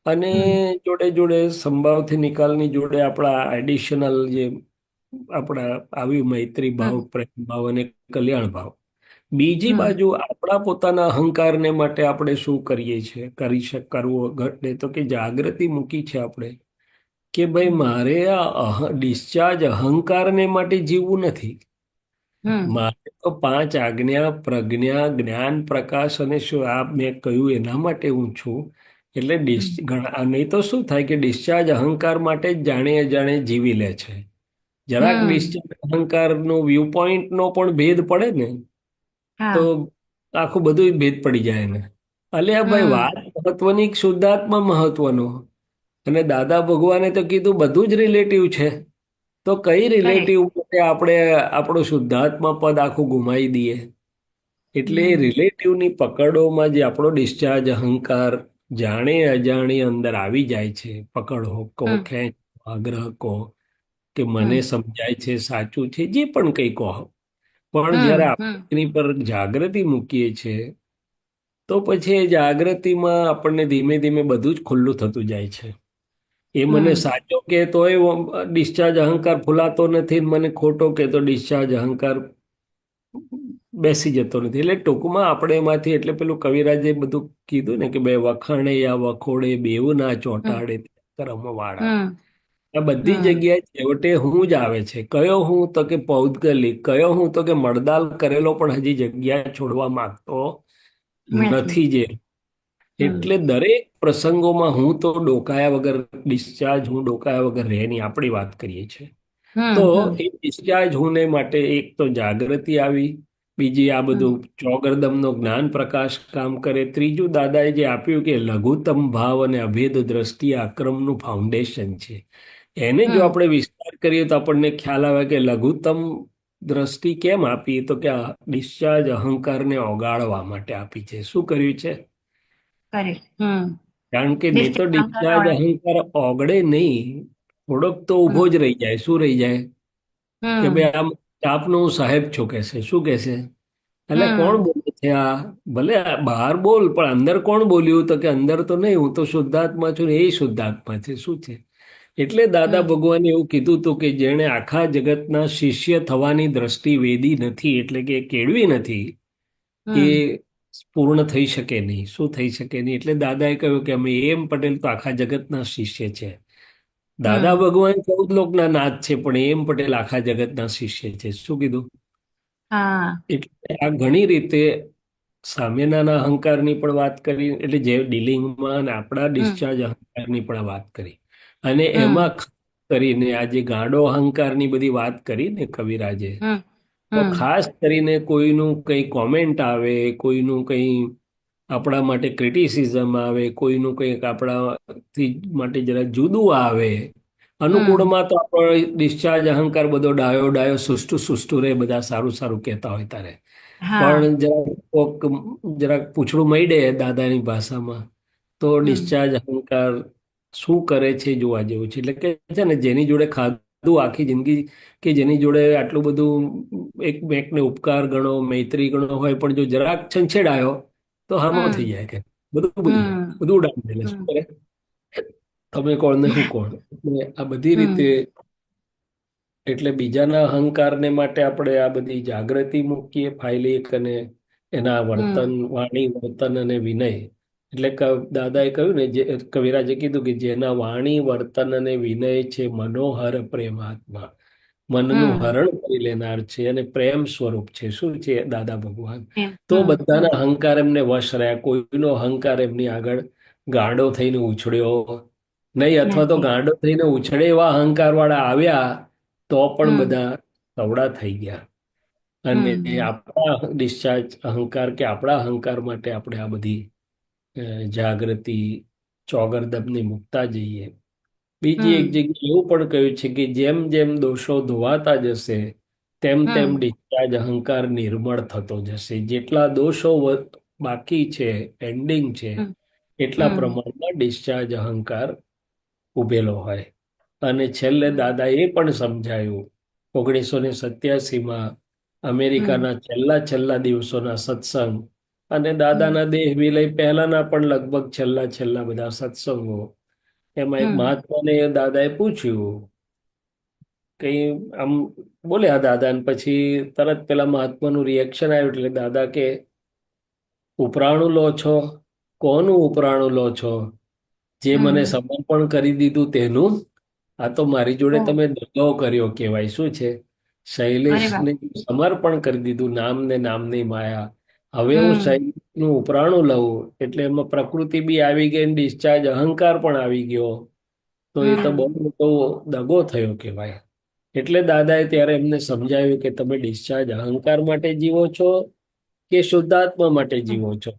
અને હમ જોડે જોડે સંભાવથી નિકાલની જોડે આપણા એડિશનલ જે આપણા આવ્યું મૈત્રી ભાવ, હમ પ્રેમ ભાવ અને કલ્યાણ ભાવ. બીજી હમ બાજુ આપણા પોતાના અહંકારને માટે આપણે શું કરીએ છીએ, કરવું ઘટે તો કે જાગૃતિ મૂકી છે આપણે કે ભાઈ હમ મારે આ ડિસ્ચાર્જ અહંકારને માટે જીવવું નથી. હમ મારે તો પાંચ આજ્ઞા, પ્રજ્ઞા, જ્ઞાન, પ્રકાશ અને શું આ મેં કહ્યું એના માટે હું છું. એટલે હમ નહીં તો શું થાય કે ડિસ્ચાર્જ અહંકાર માટે જ જાણે અજાણે જીવી લે છે. જરાક હમ ડિસ્ચાર્જ અહંકારનો વ્યૂ પોઈન્ટનો પણ ભેદ પડે ને તો હા આખું બધું ભેદ પડી જાય એને. અલ્યા ભાઈ હમ વાત મહત્વની, શુદ્ધાત્મા મહત્વનો. અને દાદા ભગવાને તો કીધું બધું જ રિલેટિવ છે. તો કઈ કરેક્ટ રિલેટિવ માટે આપણે આપણું શુદ્ધાત્મા પદ આખું ગુમાવી દઈએ? એટલે હમ રિલેટિવની પકડોમાં જે આપણો ડિસ્ચાર્જ અહંકાર જાણે અજાણે અંદર આવી જાય છે, પકડ હો કહો, હમ ખેંચ, આગ્રહ કહો કે મને હમ સમજાય છે, સાચું છે, જે પણ કંઈ કહો, પણ જ્યારે આપણે એની પર જાગૃતિ મૂકીએ છીએ તો પછી એ જાગૃતિમાં આપણને ધીમે ધીમે બધું જ ખુલ્લું થતું જાય છે. એ મને સાચો કે તોય ડિસ્ચાર્જ અહંકાર ફૂલાતો નથી, મને ખોટો કે તો ડિસ્ચાર્જ અહંકાર બેસી જતો નથી. એટલે ટૂંકમાં આપણે એમાંથી, એટલે પેલું કવિરાજે બધું કીધું ને કે બે વખાણે યા વખોડે બેવું ના ચોંટાડે કર્મવાળા. આ બધી જગ્યાએ છેવટે હું જ આવે છે. કયો હું? તો કે પૌદ્ગલિક. કયો હું? તો કે મળદાલ કરેલો પણ હજી જગ્યા છોડવા માંગતો નથી જે. એટલે દરેક પ્રસંગોમાં હું તો ડોકાયા વગર ડિસ્ચાર્જ, હું ડોકાયા વગર રહે નહીં, આપણી વાત કરીએ છીએ. તો એ ડિસ્ચાર્જ હુંને માટે એક તો જાગૃતિ આવી, બીજી આ બધું ચોગરદમનો જ્ઞાન પ્રકાશ કામ કરે, ત્રીજું દાદાએ જે આપ્યું કે લઘુત્તમ ભાવ અને અભેદ દ્રષ્ટિ આક્રમનું ફાઉન્ડેશન છે. એને જો આપણે વિસ્તાર કરીએ તો આપણને ખ્યાલ આવે કે લઘુત્તમ દ્રષ્ટિ કેમ આપી? તો કે ડિસ્ચાર્જ અહંકારને ઓગાળવા માટે આપી છે. શું કર્યું છે? કારણ કે નહીં તો ડિસ્ચાર્જ અહંકાર ઓગળે નહીં, થોડોક તો ઊભો જ રહી જાય. શું રહી જાય? કે ભાઈ આમ આપનો હું સાહેબ છું કહેશે. શું કહેશે? એટલે કોણ બોલે છે આ? ભલે બહાર બોલ, પણ અંદર કોણ બોલ્યું? તો કે અંદર તો નહીં, હું તો શુદ્ધાત્મા છું ને એ શુદ્ધાત્મા છે. શું છે? એટલે દાદા ભગવાને એવું કીધું હતું કે જેણે આખા જગતના શિષ્ય થવાની દ્રષ્ટિ વેદી નથી, એટલે કે કેળવી નથી, એ પૂર્ણ થઈ શકે નહીં. શું થઈ શકે નહીં? એટલે દાદાએ કહ્યું કે અમે એમ પટેલ તો આખા જગતના શિષ્ય છે. દાદા ભગવાન 14 લોકના નાથ છે, પણ એમ પટેલ આખા જગતના શિષ્ય છે. શું કીધું? એટલે આ ઘણી રીતે સામેના અહંકારની પણ વાત કરી, એટલે જે ડીલિંગમાં, અને આપણા ડિસ્ચાર્જ અહંકારની પણ વાત કરી. અને એમાં ખાસ કરીને આ જે ગાંડો અહંકારની બધી વાત કરી ને કવિરાજે, તો ખાસ કરીને કોઈનું કંઈ કોમેન્ટ આવે, કોઈનું કંઈ આપણા માટે ક્રિટિસિઝમ આવે, કોઈનું કંઈક આપણાથી માટે જરા જુદું આવે, અનુકૂળમાં તો આપણો ડિસ્ચાર્જ અહંકાર બધો ડાયો ડાયો સુસ્તું રહે, બધા સારું સારું કહેતા હોય તારે. પણ જરાક પૂછડું મળી દાદાની ભાષામાં, તો ડિસ્ચાર્જ અહંકાર શું કરે છે જોવા જેવું છે. એટલે કે છે ને, જેની જોડે ખાધું આખી જિંદગી, કે જેની જોડે આટલું બધું એકમેકને ઉપકાર ગણો, મૈત્રી ગણો હોય, પણ જો જરાક છંછેડાયો તો હામો થઈ જાય, કે બધું ભૂલી જાય, બધું ઉડાડી દે. શું કરે? તમે કોણ ને હું કોણ? એટલે આ બધી રીતે, એટલે બીજાના અહંકારને માટે આપણે આ બધી જાગૃતિ મૂકીએ, ફાઇલિક અને એના વર્તન, વાણી, વર્તન અને વિનય. એટલે દાદાએ કહ્યું ને, જે કવિરાજે કીધું કે જેના વાણી, વર્તન અને વિનય છે મનોહર પ્રેમાત્મા, મનનું હરણ કરી લેનાર છે અને પ્રેમ સ્વરૂપ છે. શું છે દાદા ભગવાન? તો બધાના અહંકાર એમને વશ રહ્યા. કોઈનો અહંકાર એમની આગળ ગાંડો થઈને ઉછળ્યો નહીં, અથવા તો ગાંડો થઈને ઉછળે એવા અહંકાર વાળા આવ્યા તો પણ બધા સવડા થઈ ગયા. અને આપણા ડિસ્ચાર્જ અહંકાર, કે આપણા અહંકાર માટે આપણે આ બધી જાગૃતિ ચોગરદબને મૂકતા જઈએ. બીજી એક જગ્યાએ એવું પણ કહ્યું છે કે જેમ જેમ દોષો ધોવાતા જશે, તેમ તેમ ડિસ્ચાર્જ અહંકાર નિર્મળ થતો જશે. જેટલા દોષો બાકી છે, પેન્ડિંગ છે, એટલા પ્રમાણમાં ડિસ્ચાર્જ અહંકાર ઉભેલો હોય. અને છેલ્લે દાદા એ પણ સમજાયું 1987માં અમેરિકાના છેલ્લા દિવસોના સત્સંગ, અને દાદાના દેહ વિલય પહેલાના પણ લગભગ છેલ્લા બધા સત્સંગો, એમાં એક મહાત્માને દાદાએ પૂછ્યું, કઈ આમ બોલ્યા દાદા, ને પછી તરત પેલા મહાત્માનું રિએક્શન આવ્યું. એટલે દાદા કે ઉપરાણું લો છો? કોનું ઉપરાણું લો છો? જે મને સમર્પણ કરી દીધું તેનું? આ તો મારી જોડે તમે દગો કર્યો કહેવાય. શું છે? શૈલેષને સમર્પણ કરી દીધું, નામને નામની માયા. હવે હું શૈલેષનું ઉપરાણું લઉં, એટલે એમાં પ્રકૃતિ બી આવી ગઈ, ડિસ્ચાર્જ અહંકાર પણ આવી ગયો. તો એ તો બહુ મોટો દગો થયો કહેવાય. એટલે દાદાએ ત્યારે એમને સમજાવ્યું કે તમે ડિસ્ચાર્જ અહંકાર માટે જીવો છો કે શુદ્ધાત્મા માટે જીવો છો?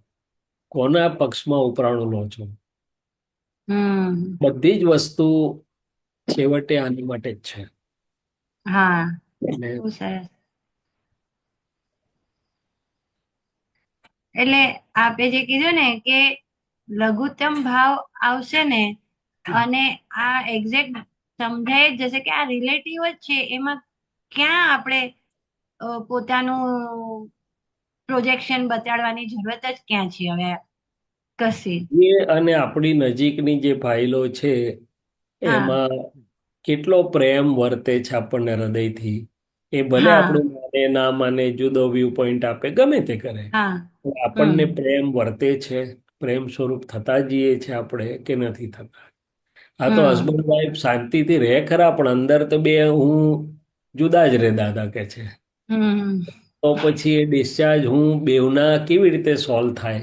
કોના પક્ષમાં ઉપરાણું લો છો? બધી જ વસ્તુ છેવટે આની માટે જ છે. એટલે આપે જે કીધું ને કે લઘુત્તમ ભાવ આવશે ને, અને આ એક્ઝેક્ટ સમજાય જ જશે કે આ રિલેટિવ જ છે, એમાં ક્યાં આપણે પોતાનું પ્રોજેક્શન બતાડવાની જરૂરત જ ક્યાં છે હવે કશી. એ અને આપણી નજીકની જે ફાઇલો છે હા એમાં કેટલો પ્રેમ વર્તે છે આપણને હૃદયથી. એ ભલે હા આપણું માને ના માને, જુદો વ્યૂ પોઈન્ટ આપે, ગમે તે કરે, હા પણ હમ આપણને પ્રેમ વર્તે છે. પ્રેમ સ્વરૂપ થતા જઈએ છે આપણે કે નથી થતા. આ તો હમ હસબન્ડ વાઈફ શાંતિથી રહે ખરા, પણ અંદર તો બે હું જુદા જ રહે, દાદા કે છે. હમ તો પછી એ ડિસ્ચાર્જ હું બેવના કેવી રીતે સોલ્વ થાય?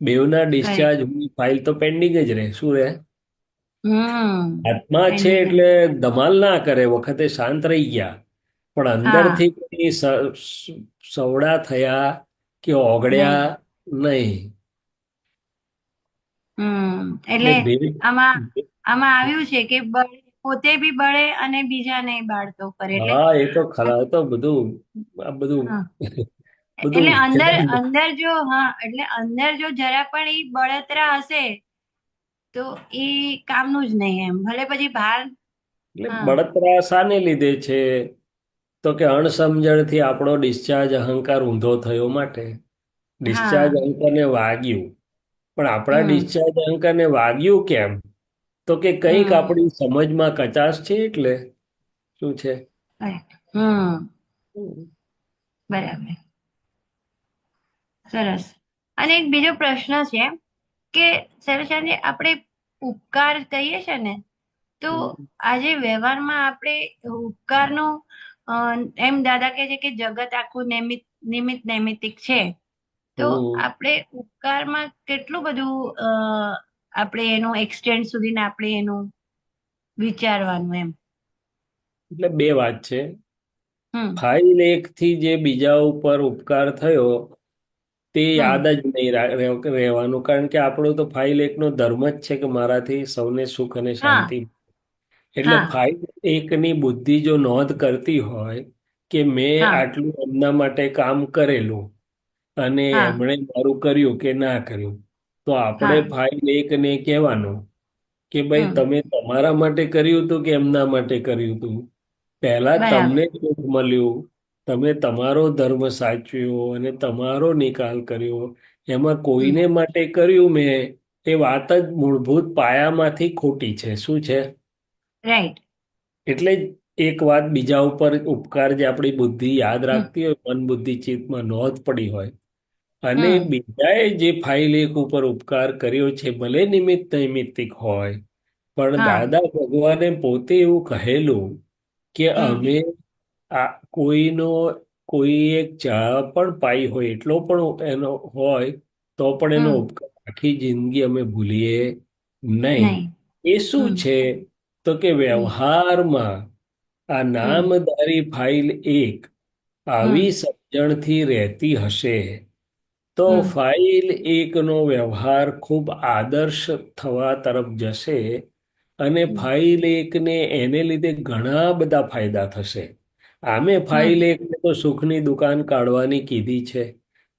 બેવના કરેક્ટ. ડિસ્ચાર્જ ફાઇલ તો પેન્ડિંગ જ રહે. શું રહે? હાથમાં છે પેન્ડિંગ. એટલે ધમાલ ના કરે, વખતે શાંત રહી ગયા, પણ હા અંદરથી કોઈ સવડા થયા કે નહીં. ઓગળ્યા નહીં. એટલે એટલે બે આમાં આમાં આવ્યું છે કે પોતે બી બળે અને બીજાને બાળતો કરે એટલે. હા, એ તો ખરા. એ તો બધું આ બધું હા બધું એટલે અંદર એટલે અંદર જો હા એટલે અંદર જો જરા પણ ઈ બળતરા હશે તો ઈ કામનું જ નહીં એમ ભલે પછી બહાર. હા બળતરા શાને લીધે છે? તો કે અણસમજણથી આપણો ડિસ્ચાર્જ અહંકાર ઊંધો થયો માટે. ડિસ્ચાર્જ હા અહંકારને વાગ્યું, પણ આપણા હમ ડિસ્ચાર્જ અહંકારને વાગ્યું કેમ? તો કે કંઈક હમ આપણી સમજમાં કચાશ છે. એટલે શું છે? કરેક્ટ. બરાબર. સરસ. અને એક બીજો પ્રશ્ન છે કે સરસાને આપણે ઉપકાર કહીએ છે ને, તો આજે વ્યવહારમાં આપણે ઉપકારનો અ, એમ દાદા કહે છે કે જગત આખું નિમિત્ત નૈમિત્તિક છે. તો હમ આપણે ઉપકારમાં કેટલું બધું આપણે એનું એક્સટેન્ડ સુધીને આપણે એનું વિચારવાનું એમ. એટલે બે વાત છે. હમ ફાઇલ એકથી જે બીજા ઉપર ઉપકાર થયો તે યાદ હમ જ નહીં રહેવાનું, કારણ કે આપણો તો ફાઇલ એકનો ધર્મ જ છે કે મારાથી સૌને સુખ અને હા શાંતિ. એટલે હા ફાઇલ એકની બુદ્ધિ જો નોંધ કરતી હોય કે મેં હા આટલું એમના માટે કામ કરેલું અને હા એમણે મારું કર્યું કે ના કર્યું, તો આપણે હા ફાઇલ એકને કહેવાનું કે ભાઈ હમ તમે તમારા માટે કર્યું હતું કે એમના માટે કર્યું હતું? પહેલા બરાબર. તમને સુખ મળ્યું, તમે તમારો ધર્મ સાચવ્યો અને તમારો નિકાલ કર્યો, એમાં હમ કોઈને માટે કર્યું મેં, એ વાત જ મૂળભૂત પાયામાંથી ખોટી છે. શું છે? રાઈટ. એટલે જ એક વાત બીજા ઉપર ઉપકાર જે આપણી બુદ્ધિ યાદ હમ રાખતી હોય, મન બુદ્ધિ ચિત્તમાં નોંધ પડી હોય, અને હમ બીજાએ જે ફાઇલ એક ઉપર ઉપકાર કર્યો છે, ભલે નિમિત્ત નૈમિત્તિક હોય, પણ હા દાદા ભગવાને પોતે એવું કહેલું કે હમ અમે આ કોઈ એક ચા પણ પાઈ હોય, એટલો પણ એનો હોય, તો પણ એનો હમ ઉપકાર આખી જિંદગી અમે ભૂલીએ નહીં. નહીં. એ શું હમ છે? તો કે હમ વ્યવહારમાં આ હમ નામધારી ફાઇલ એક હમ આવી સમજણથી રહેતી હશે તો હમ ફાઇલ એકનો વ્યવહાર ખૂબ આદર્શ થવા તરફ જશે, અને હમ ફાઇલ એકને એને લીધે ઘણા બધા ફાયદા થશે. આમે ફાઇલ હમ એકને તો સુખની દુકાન કાઢવાની કીધી છે,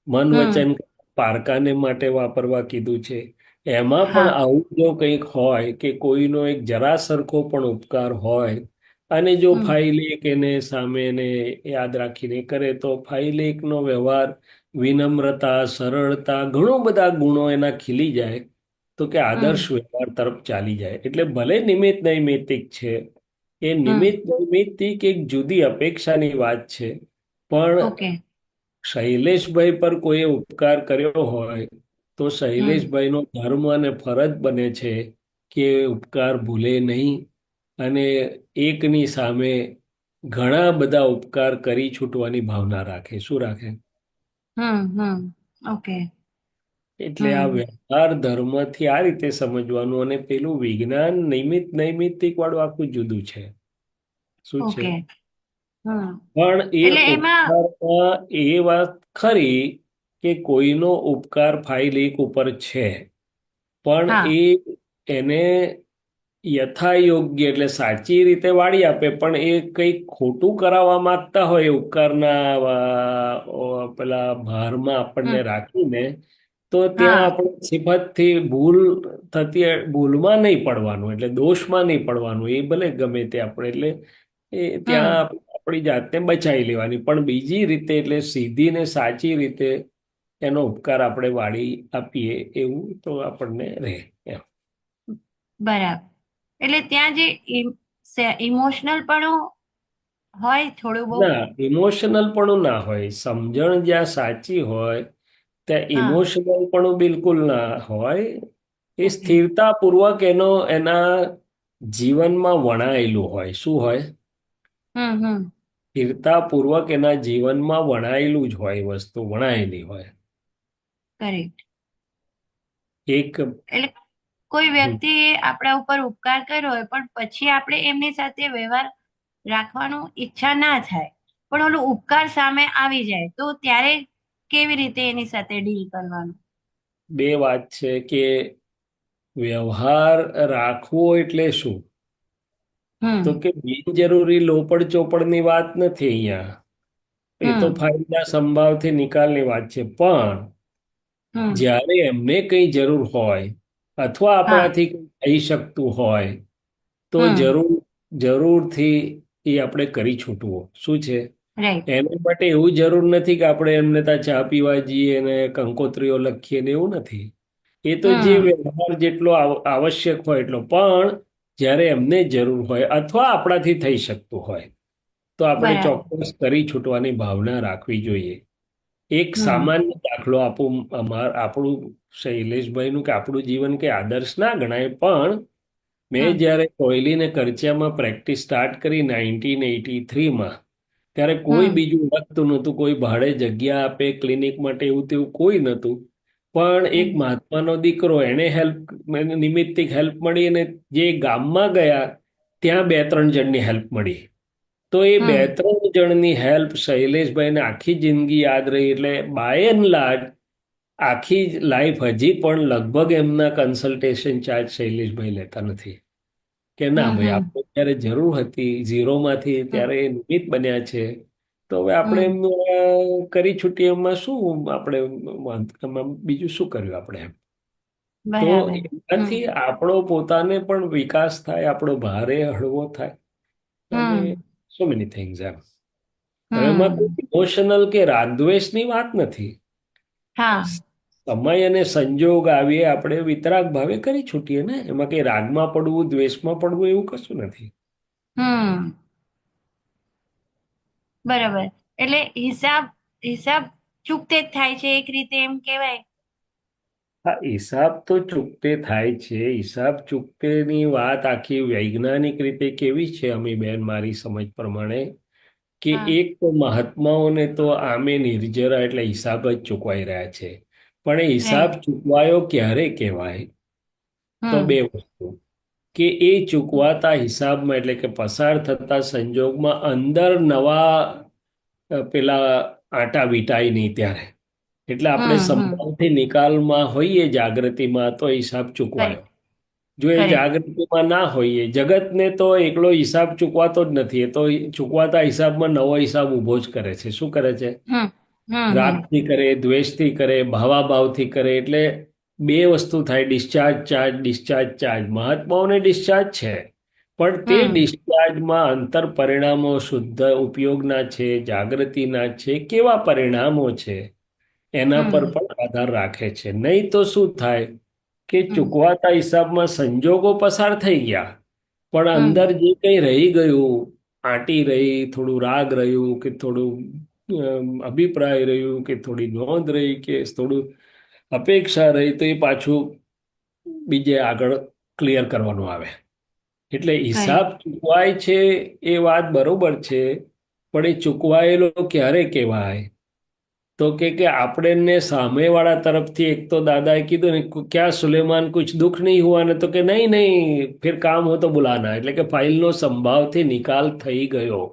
મન હમ વચન પારકાને માટે વાપરવા કીધું છે. એમાં પણ હા આવું જો કંઈક હોય કે કોઈનો એક જરા સરખો પણ ઉપકાર હોય, અને જો હમ ફાઇલ એક એને સામે એને યાદ રાખીને કરે, તો ફાઇલ એકનો વ્યવહાર વિનમ્રતા, સરળતા, ઘણું બધા ગુણો એના ખીલી જાય, તો કે આદર્શ હમ વ્યવહાર તરફ ચાલી જાય. એટલે ભલે નિમિત્ત નૈમિત્તિક છે, એ હમ નિમિત્ત નૈમિત્તિક એક જુદી અપેક્ષાની વાત છે. પણ ઓકે. શૈલેષભાઈ પર કોઈએ ઉપકાર કર્યો હોય, તો હમ શૈલેષભાઈનો ધર્મ અને ફરજ બને છે કે ઉપકાર ભૂલે નહીં, અને એકની સામે ઘણા બધા ઉપકાર કરી છૂટવાની ભાવના રાખે. શું રાખે? ઓકે. એટલે આ હમ વ્યવહાર ધર્મથી આ રીતે સમજવાનું, અને પેલું વિજ્ઞાન નિમિત્ત નૈમિત્તિક વાળું આખું જુદું છે. શું છે? ઓકે. હમ પણ એ એટલે એમાં ઉપકારમાં એ વાત ખરી કે કોઈનો ઉપકાર ફાઇલ એક ઉપર છે, પણ હા એને યથાયોગ્ય એટલે સાચી રીતે વાળી આપે, પણ એ કંઈક ખોટું કરાવવા માંગતા હોય ઉપકારના પેલા ભારમાં હમ આપણને રાખીને, તો ત્યાં હા આપણે સિફતથી ભૂલ થતી, ભૂલમાં નહીં પડવાનું, એટલે દોષમાં નહીં પડવાનું. એ ભલે ગમે તે આપણે, એટલે એ હમ ત્યાં આપણી જાતને બચાવી લેવાની, પણ બીજી રીતે એટલે સીધી ને સાચી રીતે એનો ઉપકાર આપણે વાળી આપીએ એવું તો આપણને રહે એમ. બરાબર. એટલે ત્યાં જે ઇમોશનલ પણ હોય થોડું બહુ. ના, ઇમોશનલ પણ ના હોય. સમજણ જ્યાં સાચી હોય ત્યાં હા. ઇમોશનલ પણ બિલકુલ ના હોય. એ ઓકે. સ્થિરતાપૂર્વક એના જીવનમાં વણાયેલું હોય. શું હોય? હમ. સ્થિરતાપૂર્વક એના જીવનમાં વણાયેલું જ હોય, વસ્તુ વણાયેલી હોય. કરેક્ટ. એક એટલે કોઈ વ્યક્તિ આપણા ઉપર ઉપકાર કર્યો હોય પણ પછી આપણે એમની સાથે વ્યવહાર રાખવાનું ઈચ્છા ના થાય, પણ ઓલું ઉપકાર સામે આવી જાય તો ત્યારે કેવી રીતે એની સાથે ડીલ કરવાનું? બે વાત છે કે વ્યવહાર રાખવો એટલે શું? તો હમ. કે બિનજરૂરી લોપડ ચોપડની વાત નથી અહીંયા. એ તો હમ. ફાયદા સંભાવથી નિકાલની વાત છે. પણ હમ. જ્યારે એમને કંઈ જરૂર હોય અથવા હા. આપણાથી કંઈ થઈ શકતું હોય તો હમ. જરૂરથી એ આપણે કરી છૂટવું. શું છે? રાઈટ. એના માટે એવું જરૂર નથી કે આપણે એમને ત્યાં ચા પીવા જઈએ અને કંકોત્રીઓ લખીએ ને એવું નથી. એ તો જે હમ. વ્યવહાર જેટલો આવશ્યક હોય એટલો. પણ જ્યારે એમને જરૂર હોય અથવા આપણાથી થઈ શકતું હોય તો આપણે બરાબર. ચોક્કસ કરી છૂટવાની ભાવના રાખવી જોઈએ. એક હમ. સામાન્ય દાખલો આપું. આપણું શૈલેષભાઈનું કે આપણું જીવન કે આદર્શ ના ગણાય, પણ મેં હમ. જ્યારે કોયલી ને કરચિયામાં પ્રેક્ટિસ સ્ટાર્ટ કરી 1983માં, ત્યારે કોઈ હમ. બીજું લખતું નહોતું, કોઈ ભાડે જગ્યા આપે ક્લિનિક માટે એવું તેવું કોઈ નહોતું. પણ એક હમ. મહાત્માનો દીકરો એને નિમિત્તિક હેલ્પ મળી અને જે ગામમાં ગયા ત્યાં 2-3 જણની હેલ્પ મળી. તો એ હમ. 2-3 જણની હેલ્પ શૈલેષભાઈને આખી જિંદગી યાદ રહી. એટલે બાય એન્ડ લાર્જ આખી લાઈફ હજી પણ લગભગ એમના કન્સલ્ટેશન ચાર્જ શૈલેષભાઈ લેતા નથી. કે ના હમ. ભાઈ, હમ. આપણે જ્યારે જરૂર હતી ઝીરોમાંથી હમ. ત્યારે એ નિમિત્ત બન્યા છે. તો હવે આપણે હમ. એમનું કરી છૂટીએ એમાં શું આપણે એમાં બીજું શું કર્યું આપણે એમ. તો બરાબર. હમ. એનાથી આપણો પોતાને પણ વિકાસ થાય, આપણો ભારે હળવો થાય અને હમ. સો મેની થિંગ્સ એમ. હવે એમાં કોઈ હમ. ઇમોશનલ કે રાગદ્વેષની વાત નથી. હા. સમય અને સંજોગ આવીએ આપણે વિતરાગ ભાવે કરી છૂટીએ ને. એમાં કઈ રાગમાં પડવું, દ્વેષમાં પડવું એવું કશું નથી. હમ. બરાબર. એટલે હિસાબ હિસાબ ચૂકતે જ થાય છે એક રીતે એમ કહેવાય. હા, હિસાબ તો ચૂકતે થાય છે. હિસાબ ચૂકતેની વાત આખી વૈજ્ઞાનિક રીતે કેવી છે અમીબેન, મારી સમજ પ્રમાણે, કે હા. એક તો મહાત્માઓને તો આમે નિર્જરા એટલે હિસાબ જ ચૂકવાઈ રહ્યા છે. પણ એ હિસાબ રાઈટ. ચૂકવાયો ક્યારે કહેવાય? તો હમ. બે વસ્તુ. કે એ ચૂકવાતા હિસાબમાં એટલે કે પસાર થતા સંજોગમાં અંદર નવા પેલા આંટા વીંટાય નહીં ત્યારે. એટલે આપણે હમ. હમ. સંભાવથી નિકાલમાં હોઈએ જાગૃતિમાં તો હિસાબ ચૂકવાયો. કરેક્ટ. જો એ કરેક્ટ. જાગૃતિમાં ના હોઈએ, જગતને તો એકલો હિસાબ ચૂકવાતો જ નથી. એ તો ચૂકવાતા હિસાબમાં નવો હિસાબ ઊભો જ કરે છે. શું કરે છે? હમ. હમ. હમ. રાગથી કરે, દ્વેષથી કરે, ભાવાભાવથી કરે. એટલે બે વસ્તુ થાય, ડિસ્ચાર્જ ચાર્જ, ડિસ્ચાર્જ ચાર્જ. મહાત્માઓને ડિસ્ચાર્જ છે, પણ તે હમ. ડિસ્ચાર્જમાં અંતર પરિણામો શુદ્ધ ઉપયોગના છે, જાગૃતિના છે, કેવા પરિણામો છે એના પર હમ. પણ આધાર રાખે છે. નહીં તો શું થાય કે હમ. ચૂકવાતા હિસાબમાં સંજોગો પસાર થઈ ગયા, પણ અંદર હમ. જે કંઈ રહી ગયું, આંટી રહી, થોડું રાગ રહ્યું કે થોડું અભિપ્રાય રહ્યું કે થોડી નોંધ રહી કે થોડું અપેક્ષા રહી, તો એ પાછું બીજે આગળ ક્લિયર કરવાનું આવે. એટલે હિસાબ કરેક્ટ. ચૂકવાય છે એ વાત બરોબર છે, પણ એ ચૂકવાયેલો ક્યારે કહેવાય? તો કે આપણને સામેવાળા તરફથી એક તો દાદાએ કીધું ને, ક્યાં સુલેમાન કુછ દુઃખ નહીં હુઆ ને? તો કે નહીં નહીં ફિર કામ હો તો બુલાના. એટલે કે ફાઇલનો સંભાવથી નિકાલ થઈ ગયો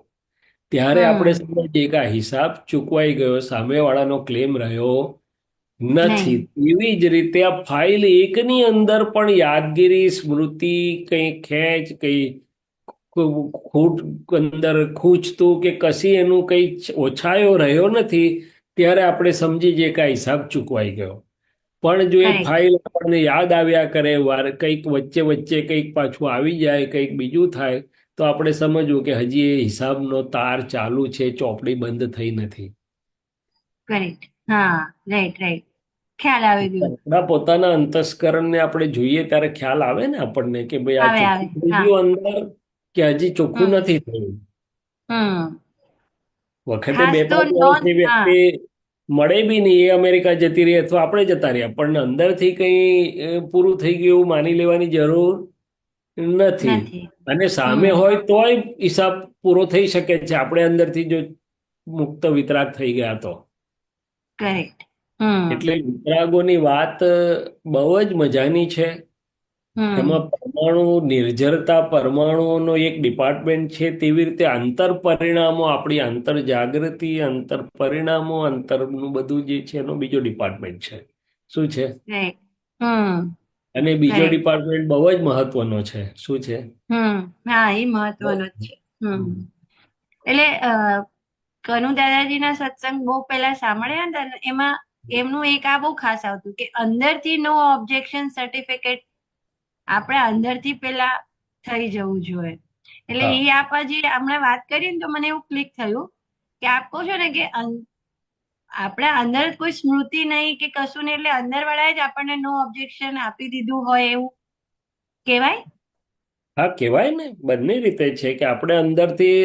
ત્યારે આપણે હમ. સમજીએ કે આ હિસાબ ચૂકવાઈ ગયો, સામેવાળાનો ક્લેમ રહ્યો નથી. નહીં. એવી જ રીતે આ ફાઇલ એકની અંદર પણ યાદગીરી, સ્મૃતિ, કંઈ ખેંચ, કંઈ ખૂટ અંદર ખૂંચતું કે કશી એનું કંઈ ઓછાયો રહ્યો નથી, ત્યારે આપણે સમજી જઈએ કે આ હિસાબ ચૂકવાઈ ગયો. પણ જો એ કરેક્ટ. ફાઇલ આપણને યાદ આવ્યા કરે, કંઈક વચ્ચે વચ્ચે કંઈક પાછું આવી જાય, કંઈક બીજું થાય, તો આપણે સમજવું કે હજી એ હિસાબનો તાર ચાલુ છે, ચોપડી બંધ થઈ નથી. કરેક્ટ. હા, રાઈટ રાઈટ, ખ્યાલ આવી ગયું. આપણા પોતાના અંતસ્કરણને આપણે જોઈએ ત્યારે ખ્યાલ આવે ને આપણને કે ભાઈ આ આવે આવે. ચોખ્ખું થઈ હા. ગયું અંદર કે હજી ચોખ્ખું હમ નથી થયું. હમ વખતે ખાસ તો 2-5 નોંધ. વર્ષની હા. વ્યક્તિ મળે બી નહીં, એ અમેરિકા જતી રહી અથવા આપણે જતા રહ્યા, પણ અંદરથી કંઈ પૂરું થઈ ગયું એવું માની લેવાની જરૂર નથી. નથી. અને સામે હમ હોય તોય હિસાબ પૂરો થઈ શકે છે આપણે અંદરથી જો મુક્ત વિતરાગ થઈ ગયા તો. કરેક્ટ. હમ એટલે વિતરાગોની વાત બહુ જ મજાની છે. હમ એમાં પરમાણુ નિર્જરતા, પરમાણુઓનો એક ડિપાર્ટમેન્ટ છે, તેવી રીતે અંતર પરિણામો, આપણી અંતર જાગૃતિ, અંતર પરિણામો, અંતરનું બધું જે છે એનો બીજો ડિપાર્ટમેન્ટ છે. શું છે? રાઈટ. હમ અને બીજો કરેક્ટ. ડિપાર્ટમેન્ટ બહુ જ મહત્વનો છે. શું છે? હા, એ મહત્વનું જ છે. એટલે કનુ દાદાજીના સત્સંગ બહુ પહેલા સાંભળ્યા હતા ને, એમાં એમનું એક આ બહુ ખાસ આવતું કે અંદરથી નો ઓબ્જેક્શન સર્ટિફિકેટ આપણે અંદરથી પેલા થઈ જવું જોઈએ. એટલે હા, એ આપ જે હમણાં વાત કરી ને તો મને એવું ક્લિક થયું કે આપ કહો છો ને કે આપણે અંદર કોઈ સ્મૃતિ નહીં કે કશું નહીં, એટલે અંદર વાળાએ જ આપણને નો ઓબ્જેક્શન આપી દીધું હોય એવું કહેવાય. હા કહેવાય ને. બંને રીતે છે કે આપણે અંદરથી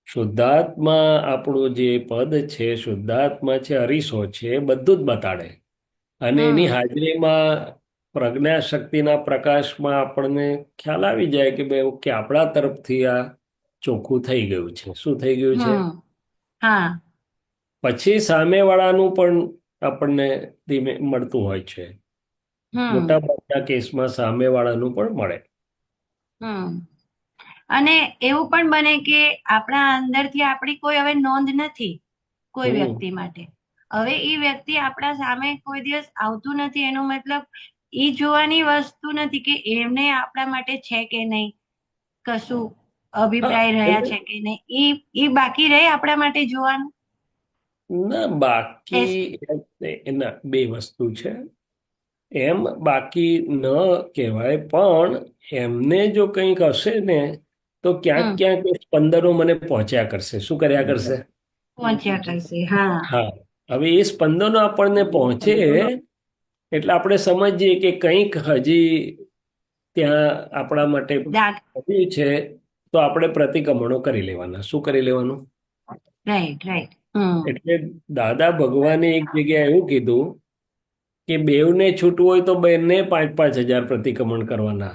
શુદ્ધાત્મા, આપણું જે પદ છે, શુદ્ધાત્મા છે, અરીસો છે, એ બધું જ બતાડે. અને એની હમ હાજરીમાં પ્રજ્ઞા શક્તિના પ્રકાશમાં આપણને ખ્યાલ આવી જાય કે ભાઈ ઓકે, આપણા તરફથી આ ચોખ્ખું થઈ ગયું છે. શું થઈ ગયું છે? હા. પછી સામેવાળાનું પણ આપણને ધીમે મળતું હોય છે. મોટા ભાગના કેસમાં સામેવાળાનું પણ મળે. હમ અને એવું પણ બને કે આપણા અંદરથી આપણી કોઈ હવે નોંધ નથી કોઈ હમ વ્યક્તિ માટે. હવે એ વ્યક્તિ આપણા સામે કોઈ દિવસ આવતું નથી, એનો મતલબ એ જોવાની વસ્તુ નથી કે એમને આપણા માટે છે કે નહીં, કશું હા, અભિપ્રાય રહ્યા છે કે નહીં, એ બાકી રહે આપણા માટે જોવાનું. ના બાકી એના બે વસ્તુ છે. એમ બાકી ન કહેવાય, પણ એમને જો કંઈક હશે ને તો ક્યાંક હમ ક્યાંક એ સ્પંદનો મને પહોંચ્યા કરશે. શું કર્યા કરશે? પહોંચ્યા કરશે. હા. હા. હવે એ સ્પંદનો આપણને પહોંચે એટલે આપણે સમજીએ કે કંઈક હજી ત્યાં આપણા માટે દાગ. કર્યું છે, તો આપણે પ્રતિક્રમણો કરી લેવાના. શું કરી લેવાનું? Right right. એટલે દાદા ભગવાને એક જગ્યાએ એવું કીધું કે બેવને છૂટવું હોય તો બંને 5,000 પ્રતિક્રમણ કરવાના,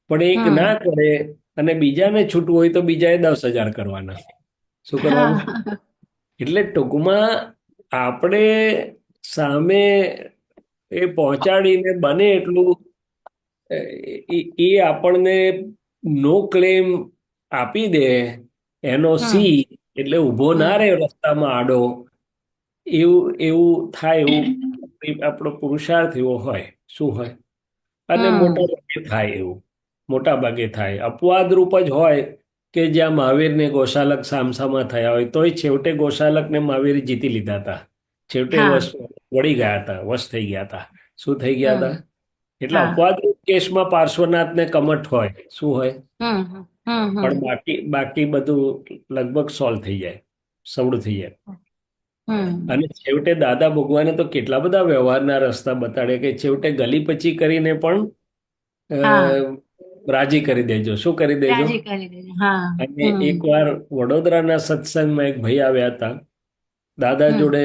પણ એક ના કરે અને બીજાને છૂટવું હોય તો બીજાએ 10,000 કરવાના. શું કરવાનું? હા. એટલે ટૂંકમાં આપણે સામે એ પહોંચાડીને બને એટલું એ આપણને નો ક્લેમ આપી દે, એનો સી, એટલે ઊભો ના રહે રસ્તામાં આડો, એવું એવું થાય, એવું આપણો પુરુષાર્થ એવો હોય. શું હોય? અને મોટા ભાગે થાય એવું. મોટા ભાગે થાય. અપવાદ રૂપ જ હોય કે જ્યાં મહાવીર ને ગોશાલક સામસામા થયા હોય, તોય છેવટે ગોશાલકને મહાવીર જીતી લીધા હતા. છેવટે હા. વળી ગયા હતા, વશ થઈ ગયા હતા. શું થઈ ગયા હતા? એટલે હા. અપવાદ કેસમાં પાર્શ્વનાથને કમઠ હોય. શું હોય? પણ હમ બાકી બધું લગભગ સોલ્વ થઈ જાય, સવડું થઈ જાય. હમ અને છેવટે દાદા ભગવાને તો કેટલા બધા વ્યવહારના રસ્તા બતાડ્યા કે છેવટે ગલીપચી કરીને પણ હા. રાજી કરી દેજો. શું કરી દેજો? રાજી કરી દેજો. હા. અને એકવાર વડોદરાના સત્સંગમાં એક ભાઈ આવ્યા હતા, દાદા જોડે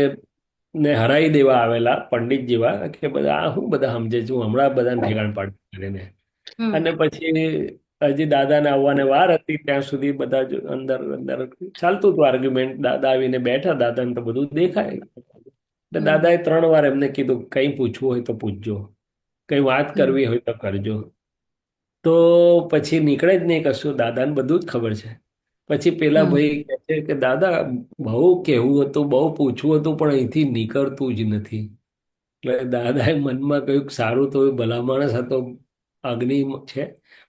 ને હરાઈ દેવા આવેલા પંડિત જેવા, કે બધા આ હું બધા સમજે છું, હમણાં બધાને ઠેકાણ પાડી કરીને. અને પછી હજી દાદાને આવવાને વાર હતી ત્યાં સુધી બધા અંદર અંદર ચાલતું હતું આર્ગ્યુમેન્ટ. દાદા આવીને બેઠા, દાદાને તો બધું દેખાય. એટલે દાદાએ 3 વાર એમને કીધું કંઈ પૂછવું હોય તો પૂછજો, કંઈ વાત કરવી હોય તો કરજો. તો પછી નીકળે જ નહીં કશું, દાદાને બધું જ ખબર છે. પછી પેલા ભાઈ કહે છે કે દાદા બહુ કહેવું હતું, બહુ પૂછવું હતું, પણ અહીંથી નીકળતું જ નથી. એટલે દાદાએ મનમાં કહ્યું સારું તો ભલા માણસ હતો, અગ્નિ છે.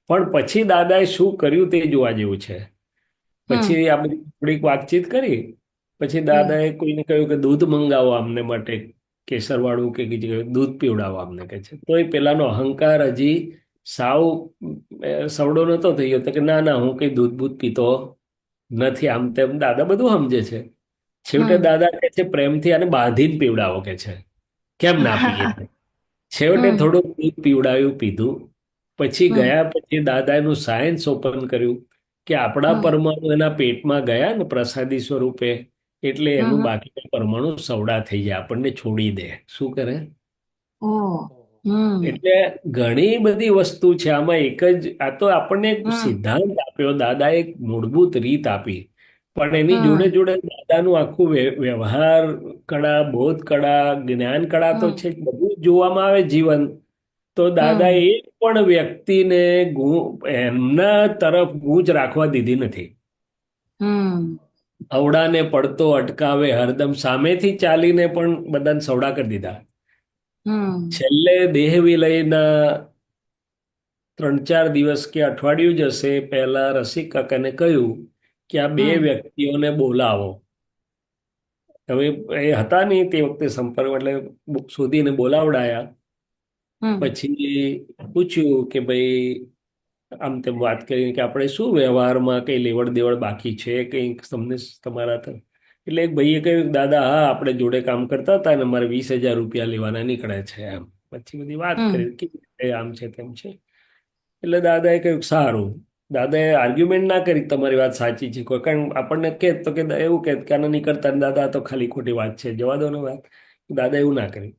પણ પછી દાદાએ શું કર્યું તે જોવા જેવું છે. પછી આપણે થોડીક વાતચીત કરી, પછી દાદાએ કોઈને કહ્યું કે દૂધ મંગાવો અમને માટે, કેસરવાળું કે દૂધ પીવડાવો અમને, કે છે. તો એ પેલાનો અહંકાર હજી સાવ સવડો નતો થઈ ગયો તો કે ના ના હું કઈ દૂધ બૂધ પીતો નથી, આમ તેમ દાદા બધું સમજે છે. છેવટે દાદા કે છે પ્રેમથી આને બાંધીને પીવડાવો કે છે, કેમ ના પીએ. છેવટે થોડુંક દૂધ પીવડાવ્યું, પીધું. પછી ગયા પછી દાદાનું સાયન્સ ઓપન કર્યું કે આપણા પરમાણુ એના પેટમાં ગયા ને પ્રસાદી સ્વરૂપે, એટલે એનું બાકીના પરમાણુ સવડા થઈ જાય, આપણને છોડી દે. શું કરે? એટલે ઘણી બધી વસ્તુ છે આમાં. એક જ આ તો આપણને એક સિદ્ધાંત આપ્યો દાદા, એક મૂળભૂત રીત આપી, પણ એની જોડે જોડે દાદાનું આખું વ્યવહાર કળા, બોધ કળા, જ્ઞાન કળા તો છે જ. બધું જ જોવામાં આવે જીવન તો દાદા એક પણ વ્યક્તિને એમના તરફ ગૂંચ રાખવા દીધી નથી. અવડાને પડતો અટકાવે, હરદમ સામેથી ચાલીને પણ બધાને સવડા કરી દીધા. છેલ્લે દેહ વિલયના 3-4 દિવસ કે અઠવાડિયું જ હશે પહેલા રસિક કાકાને કહ્યું કે આ 2 વ્યક્તિઓને બોલાવો. હવે એ હતા નહીં તે વખતે સંપર્ક, એટલે શોધીને બોલાવડાયા. પછી પૂછ્યું કે ભાઈ આમ તેમ વાત કરી કે આપણે શું વ્યવહારમાં કઈ લેવડ દેવડ બાકી છે કંઈક તમને તમારા એટલે એક ભાઈએ કહ્યું દાદા હા આપણે જોડે કામ કરતા હતા ને મારે 20,000 રૂપિયા લેવાના નીકળે છે એમ. પછી બધી વાત કરી કેવી રીતે આમ છે તેમ છે. એટલે દાદાએ કહ્યું સારું. દાદાએ આર્ગ્યુમેન્ટ ના કરી તમારી વાત સાચી છે, કોઈ કારણ આપણને કે તો કે એવું કે આના નીકળતા ને દાદા તો ખાલી ખોટી વાત છે, જવા દો ને વાત. દાદા એવું ના કર્યું.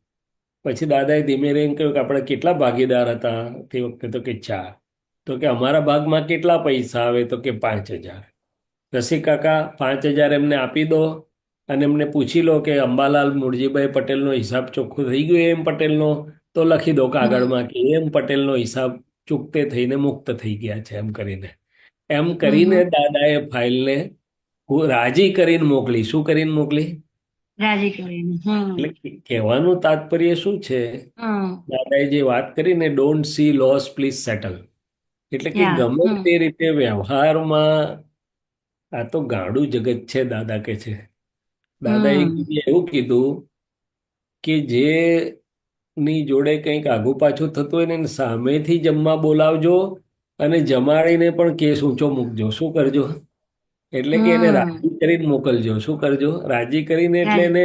પછી દાદાએ ધીમે રહીને કહ્યું કે આપણે કેટલા ભાગીદાર હતા તે વખતે, તો કે 4. તો કે અમારા ભાગમાં કેટલા પૈસા આવે, તો કે 5,000. રસિક કાકા 5,000 એમને આપી દો અને એમને પૂછી લો કે અંબાલાલ મુરજીભાઈ પટેલનો હિસાબ ચોખ્ખો થઈ ગયો એમ પટેલનો, તો લખી દો કાગળમાં કે એમ પટેલનો હિસાબ ચૂકતે થઈને મુક્ત થઈ ગયા છે એમ કરીને. એમ કરીને દાદાએ ફાઇલને રાજી કરીને મોકલી. શું કરીને મોકલી? રાજી કરીને. એટલે કહેવાનું તાત્પર્ય શું છે, દાદાએ જે વાત કરીને don't see loss please settle, એટલે કે ગમે તે રીતે વ્યવહારમાં આ તો ગાંડું જગત છે. દાદા કે છે, દાદા એક એવું કીધું કે જે ની જોડે કંઈક આગુ પાછું થતું હોય ને એને સામેથી જમવા બોલાવજો અને જમાડીને પણ કેસ ઊંચો મૂકજો. શું કરજો? એટલે કે એને રાજી કરીને મોકલજો. શું કરજો? રાજી કરીને. એટલે એને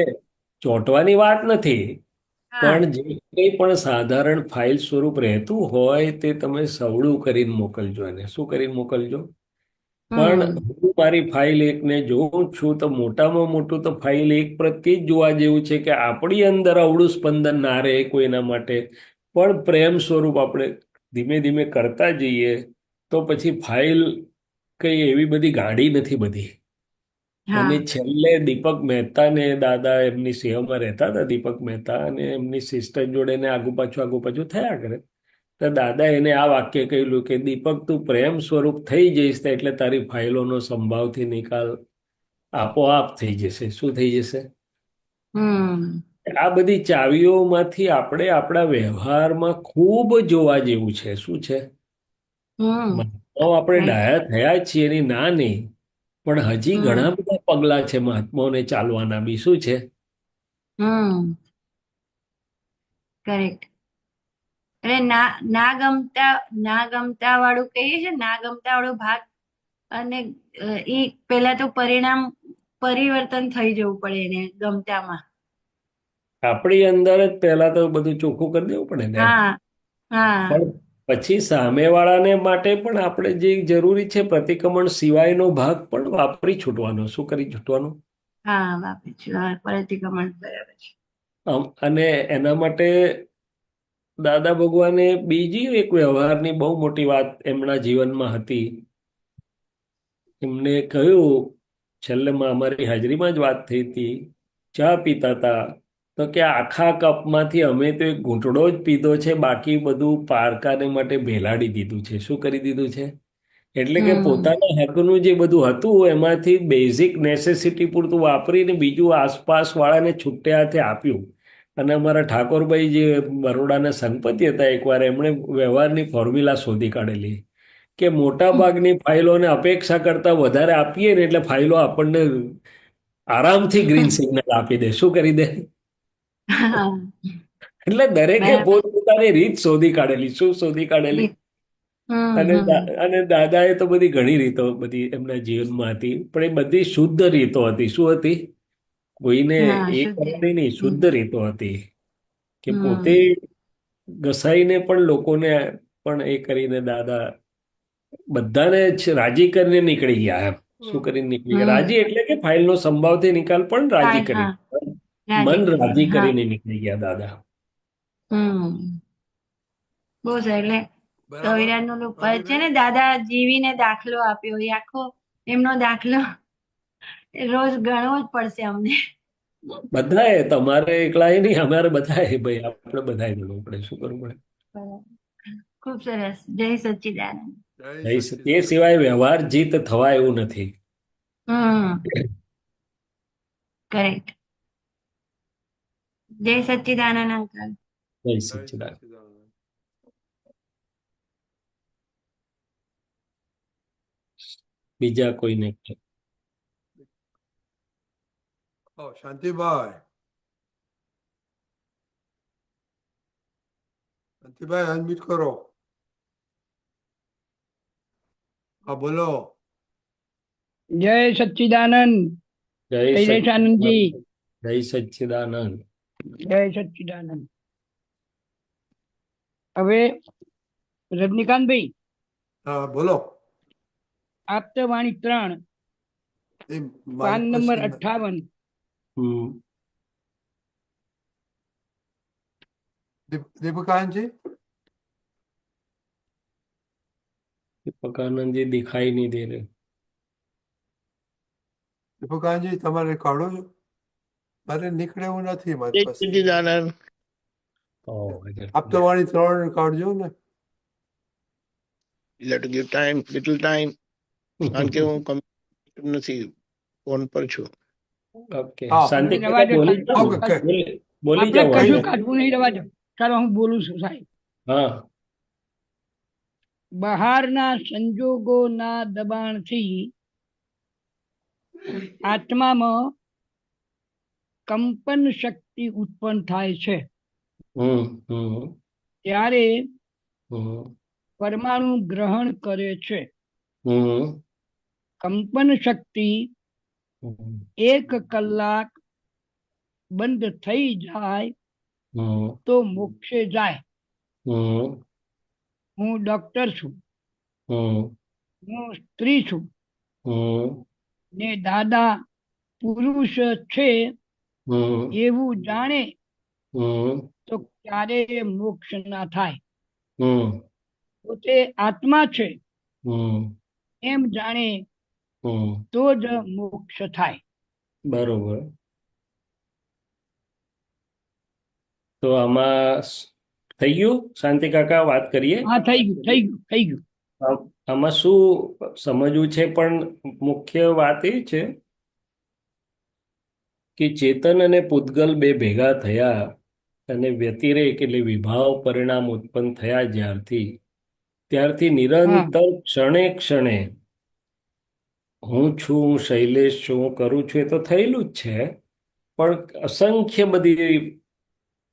ચોંટવાની વાત નથી, પણ જે કંઈ પણ સાધારણ ફાઇલ સ્વરૂપ રહેતું હોય તે તમે સવડું કરીને મોકલજો એને. શું કરીને મોકલજો? પણ હું મારી ફાઇલ એકને જોઉં છું તો મોટામાં મોટું તો ફાઇલ એક પ્રત્યે જ જોવા જેવું છે કે આપણી અંદર અવળું સ્પંદન ના રહે કોઈના માટે, પણ પ્રેમ સ્વરૂપ આપણે ધીમે ધીમે કરતા જઈએ તો પછી ફાઇલ કઈ એવી બધી ગાડી નથી બધી. અને છેલ્લે દીપક મહેતાને દાદા એમની સેવામાં રહેતા હતા, દીપક મહેતા અને એમની સિસ્ટર જોડે ને આગુ પાછું થયા કરે. તો દાદા એને આ વાક્ય કહેલું કે દીપક તું પ્રેમ સ્વરૂપ થઈ જઈશ એટલે તારી ફાઇલોનો સંભાવથી નિકાલ આપોઆપ થઈ જશે. શું થઈ જશે? આ બધી ચાવીઓમાંથી આપણે આપણા વ્યવહારમાં ખૂબ જોવા જેવું છે. શું છે? આપણે ડાયા થયા છીએ એની ના નહીં, પણ હજી ઘણા બધા પગલા છે મહાત્માઓને ચાલવાના બી. શું છે? કરેક્ટ. એટલે ના ગમતા વાળું કહીએ છે, ના ગમતા વાળો ભાગ, અને એ પેલા તો પરિવર્તન થઈ જવું પડે એને ગમતામાં. આપણી અંદર જ પહેલા તો બધું ચોખ્ખું કરી દેવું પડે ને. પણ પછી સામેવાળાને માટે પણ આપણે જે જરૂરી છે પ્રતિક્રમણ સિવાયનો ભાગ પણ વાપરી છૂટવાનો. શું કરી છૂટવાનો? પ્રતિક્રમણ. બરાબર છે. અને એના માટે દાદા ભગવાને બીજી એક વ્યવહારની બહુ મોટી વાત એમના જીવનમાં હતી. એમને કહ્યું, છેલ્લે અમારી હાજરીમાં જ વાત થઈ હતી, ચા પીતા હતા તો કે આખા કપમાંથી અમે તો એક ઘૂંટડો જ પીધો છે, બાકી બધું પારકાને માટે ભેલાડી દીધું છે. શું કરી દીધું છે? એટલે કે પોતાના હકનું જે બધું હતું એમાંથી બેઝિક નેસેસિટી પૂરતું વાપરીને બીજું આસપાસ વાળાને છૂટે હાથે આપ્યું. અને અમારા ઠાકોરભાઈ જે બરોડાના સંપત્તિ હતા, એકવાર એમણે વ્યવહારની ફોર્મ્યુલા શોધી કાઢેલી કે મોટા ભાગની ફાઇલોને અપેક્ષા કરતા વધારે આપીએ ને એટલે ફાઇલો આપણને આરામથી ગ્રીન સિગ્નલ આપી દે. શું કરી દે? એટલે દરેકે પોતપોતાની રીત શોધી કાઢેલી. શું શોધી કાઢેલી? અને હમ અને દાદાએ તો બધી ઘણી રીતો બધી એમના જીવનમાં હતી, પણ એ બધી શુદ્ધ રીતો હતી. શું હતી? કોઈને હા એ શુદ્ધ કરવાની નહીં, હમ શુદ્ધ રીતો હતી કે પોતે હમ ઘસાઈને પણ લોકોને પણ એ કરીને દાદા બધાને જ રાજી કરીને નીકળી ગયા એમ. શું કરીને નીકળી ગયા? હમ રાજી એટલે કે ફાઇલનો સંભાવથી નિકાલ પણ રાજી હા કરી, રાજી મન કરીને રાજી હા કરીને નીકળી ગયા દાદા. હમ બહુ સરસ. એટલે બરાબર કવિરાજનો છે શાંતિભાઈ? ને, દાદા જીવીને દાખલો આપ્યો, એ આખો એમનો દાખલો રોજ ગણવો જ પડશે અમને. બધાએ, તમારે એકલાએ નહીં, અમારે બધાએ, ભાઈ આપણે બધાએ ગણવું પડે. શું કરવું પડે? ખૂબ સરસ. જય સચ્ચિદાનંદ. જય તે સચ્ચિદાનંદ. સિવાય વ્યવહાર જીત થવા એવું નથી. હમ કરેક્ટ. જય સચ્ચિદાનંદ અંકલ. જય જય સચ્ચિદાનંદ. સચ્ચિદાનંદ. બીજા કોઈને શાંતિભાઈ, શાંતિભાઈ અનમ્યુટ કરો. હા બોલો. જય સચ્ચિદાનંદ. જય શૈલેષાનંદજી, સચ્ચિદાનંદ. જય સચ્ચિદાનંદ. જય સચ્ચિદાનંદ. હવે રજનીકાંતભાઈ, હા બોલો. આપતવાણી 3, એ પાન મારી નંબર પાસે 58. હમ દીપકાનજી, દીપકાનंद जी दिखाई नहीं दे रहे. દીપકાનજી તમારે કાઢો છો? મારે નીકળે એવું નથી જય મારી પાસે. સચ્ચિદાનંદ. Oh, I just આપ તો વાળી 3 કાઢજો ને. Let give time, little time. કારણ કે હું નથી, ફોન પર છું. ઓકે, હા શાંતિ હવે રવા કાકા દો, બોલી જાઓ ઓકે ને. કે બોલી આપણે જાઓ કશું વાંધો નહીં. કાઢવું નહીં, રવા દો. ચાલો હું બોલું છું સાહેબ. હા. બહારના સંજોગોના દબાણથી આત્મામાં કંપન શક્તિ ઉત્પન્ન થાય છે. હમ હમ ત્યારે હમ પરમાણુ ગ્રહણ કરે છે. હમ કંપન શક્તિ હમ 1 કલાક બંધ થઈ જાય હમ તો મોક્ષે જાય. હમ હું ડોક્ટર છું, હમ હું સ્ત્રી છું, હમ ને દાદા પુરુષ છે હમ એવું જાણે હમ તો ક્યારેય મોક્ષ ના થાય. હમ પોતે આત્મા છે હમ એમ જાણે હમ તો જ મોક્ષ થાય. બરોબર. તો આમાં થઈ ગયું? શાંતિ કાકા વાત કરીએ. હા, થઈ ગયું, થઈ ગયું, થઈ ગયું. આમાં શું સમજવું છે, પણ મુખ્ય વાત એ છે કે ચેતન અને પૂતગલ બે ભેગા થયા અને વ્યતિરેક એટલે વિભાવ પરિણામ ઉત્પન્ન થયા ત્યારથી હા, નિરંતર ક્ષણે ક્ષણે હું છું, હું શૈલેષ છું, હું કરું છું, એ તો થયેલું જ છે, પણ અસંખ્ય બધી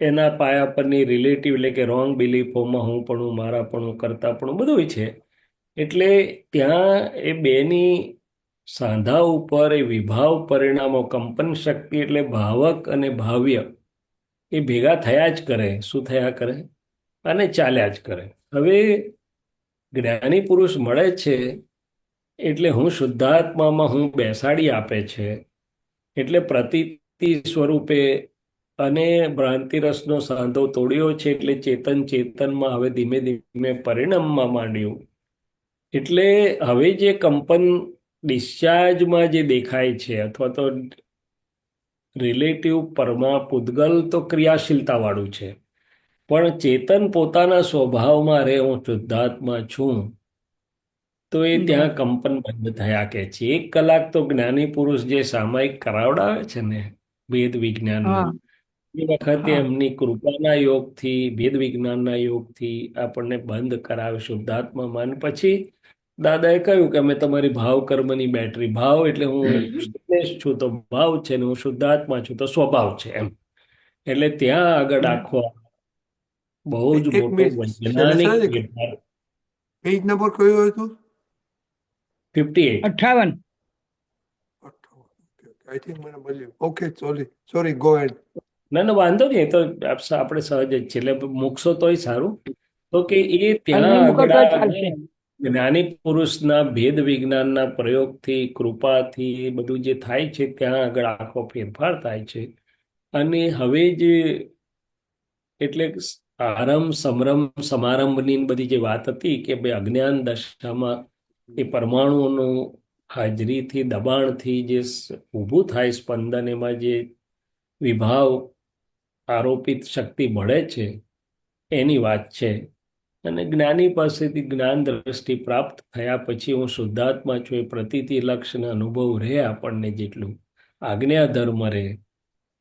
એના પાયા પરની રિલેટિવ એટલે કે રોંગ બિલીફોમાં હું પણ, મારા પણ, કરતા પણ બધું છે. એટલે ત્યાં એ બેની સાંધા ઉપર એ વિભાવ પરિણામો, કંપન શક્તિ એટલે ભાવક અને ભાવ્ય એ ભેગા થયા જ કરે. શું થયા કરે? અને ચાલ્યા જ કરે. હવે જ્ઞાની પુરુષ મળે છે એટલે હું શુદ્ધાત્મામાં હું બેસાડી આપે છે, એટલે પ્રતીતિ સ્વરૂપે અને ભ્રાંતિ રસનો સાંધો તોડ્યો છે, એટલે ચેતનમાં હવે ધીમે ધીમે પરિણમવા માંડ્યું. એટલે હવે જે કંપન ડિસ્ચાર્જમાં જે દેખાય છે, અથવા તો રિલેટિવ પૂતગલ તો ક્રિયાશીલતા વાળું છે, પણ ચેતન પોતાના સ્વભાવમાં રહે, હું શુદ્ધાત્મા છું, તો એ ત્યાં બરાબર. કંપન બંધ થયા કે છે. 1 કલાક તો જ્ઞાની પુરુષ જે સામાયિક કરાવડાવે છે ને વેદ વિજ્ઞાનનું, હા, એ વખતે હા, એમની કૃપાના યોગથી, ભેદ વિજ્ઞાનના યોગથી આપણને બંધ કરાવે શુદ્ધાત્મામાં. અને પછી દાદાએ કહ્યું કે અમે તમારી ભાવ કર્મની બેટરી, ભાવ એટલે હું શૈલેષ છું તો ભાવ છે, ને હું શુદ્ધાત્મા છું તો સ્વભાવ છે એમ. એટલે ત્યાં આગળ આખો બહુ જ એક મોટો મિનિટ વૈજ્ઞાનિક શૈલેષાજી, નિર્ધાર. પેજ નંબર કયો હતું? 58. 58. આઈ થિંક મને મળ્યું. ઓકે, સોરી, ગો હેડ. ના વાંધો નહીં, એ તો આપણે સહજ જ છે, એટલે મૂકશો તોય સારું. તો કે એ ત્યાં નહીં મૂકો આગળ તો આ ચાલશે. જ્ઞાની પુરુષના ભેદ વિજ્ઞાનના પ્રયોગથી, કૃપાથી એ બધું જે થાય છે ત્યાં આગળ આખો ફેરફાર થાય છે. અને હવે જે એટલે આરંભ સમરંભ સમારંભની બધી જે વાત હતી કે ભાઈ અજ્ઞાન દશામાં એ પરમાણુઓનું હાજરીથી દબાણથી જે ઊભું થાય સ્પંદન, એમાં જે વિભાવ આરોપિત શક્તિ મળે છે એની વાત છે. અને જ્ઞાની પાસેથી જ્ઞાન દ્રષ્ટિ પ્રાપ્ત થયા પછી હું શુદ્ધાત્મા છું એ પ્રતીતિ લક્ષણ અનુભવ રહે આપણને, જેટલું આજ્ઞા ધર્મ રહે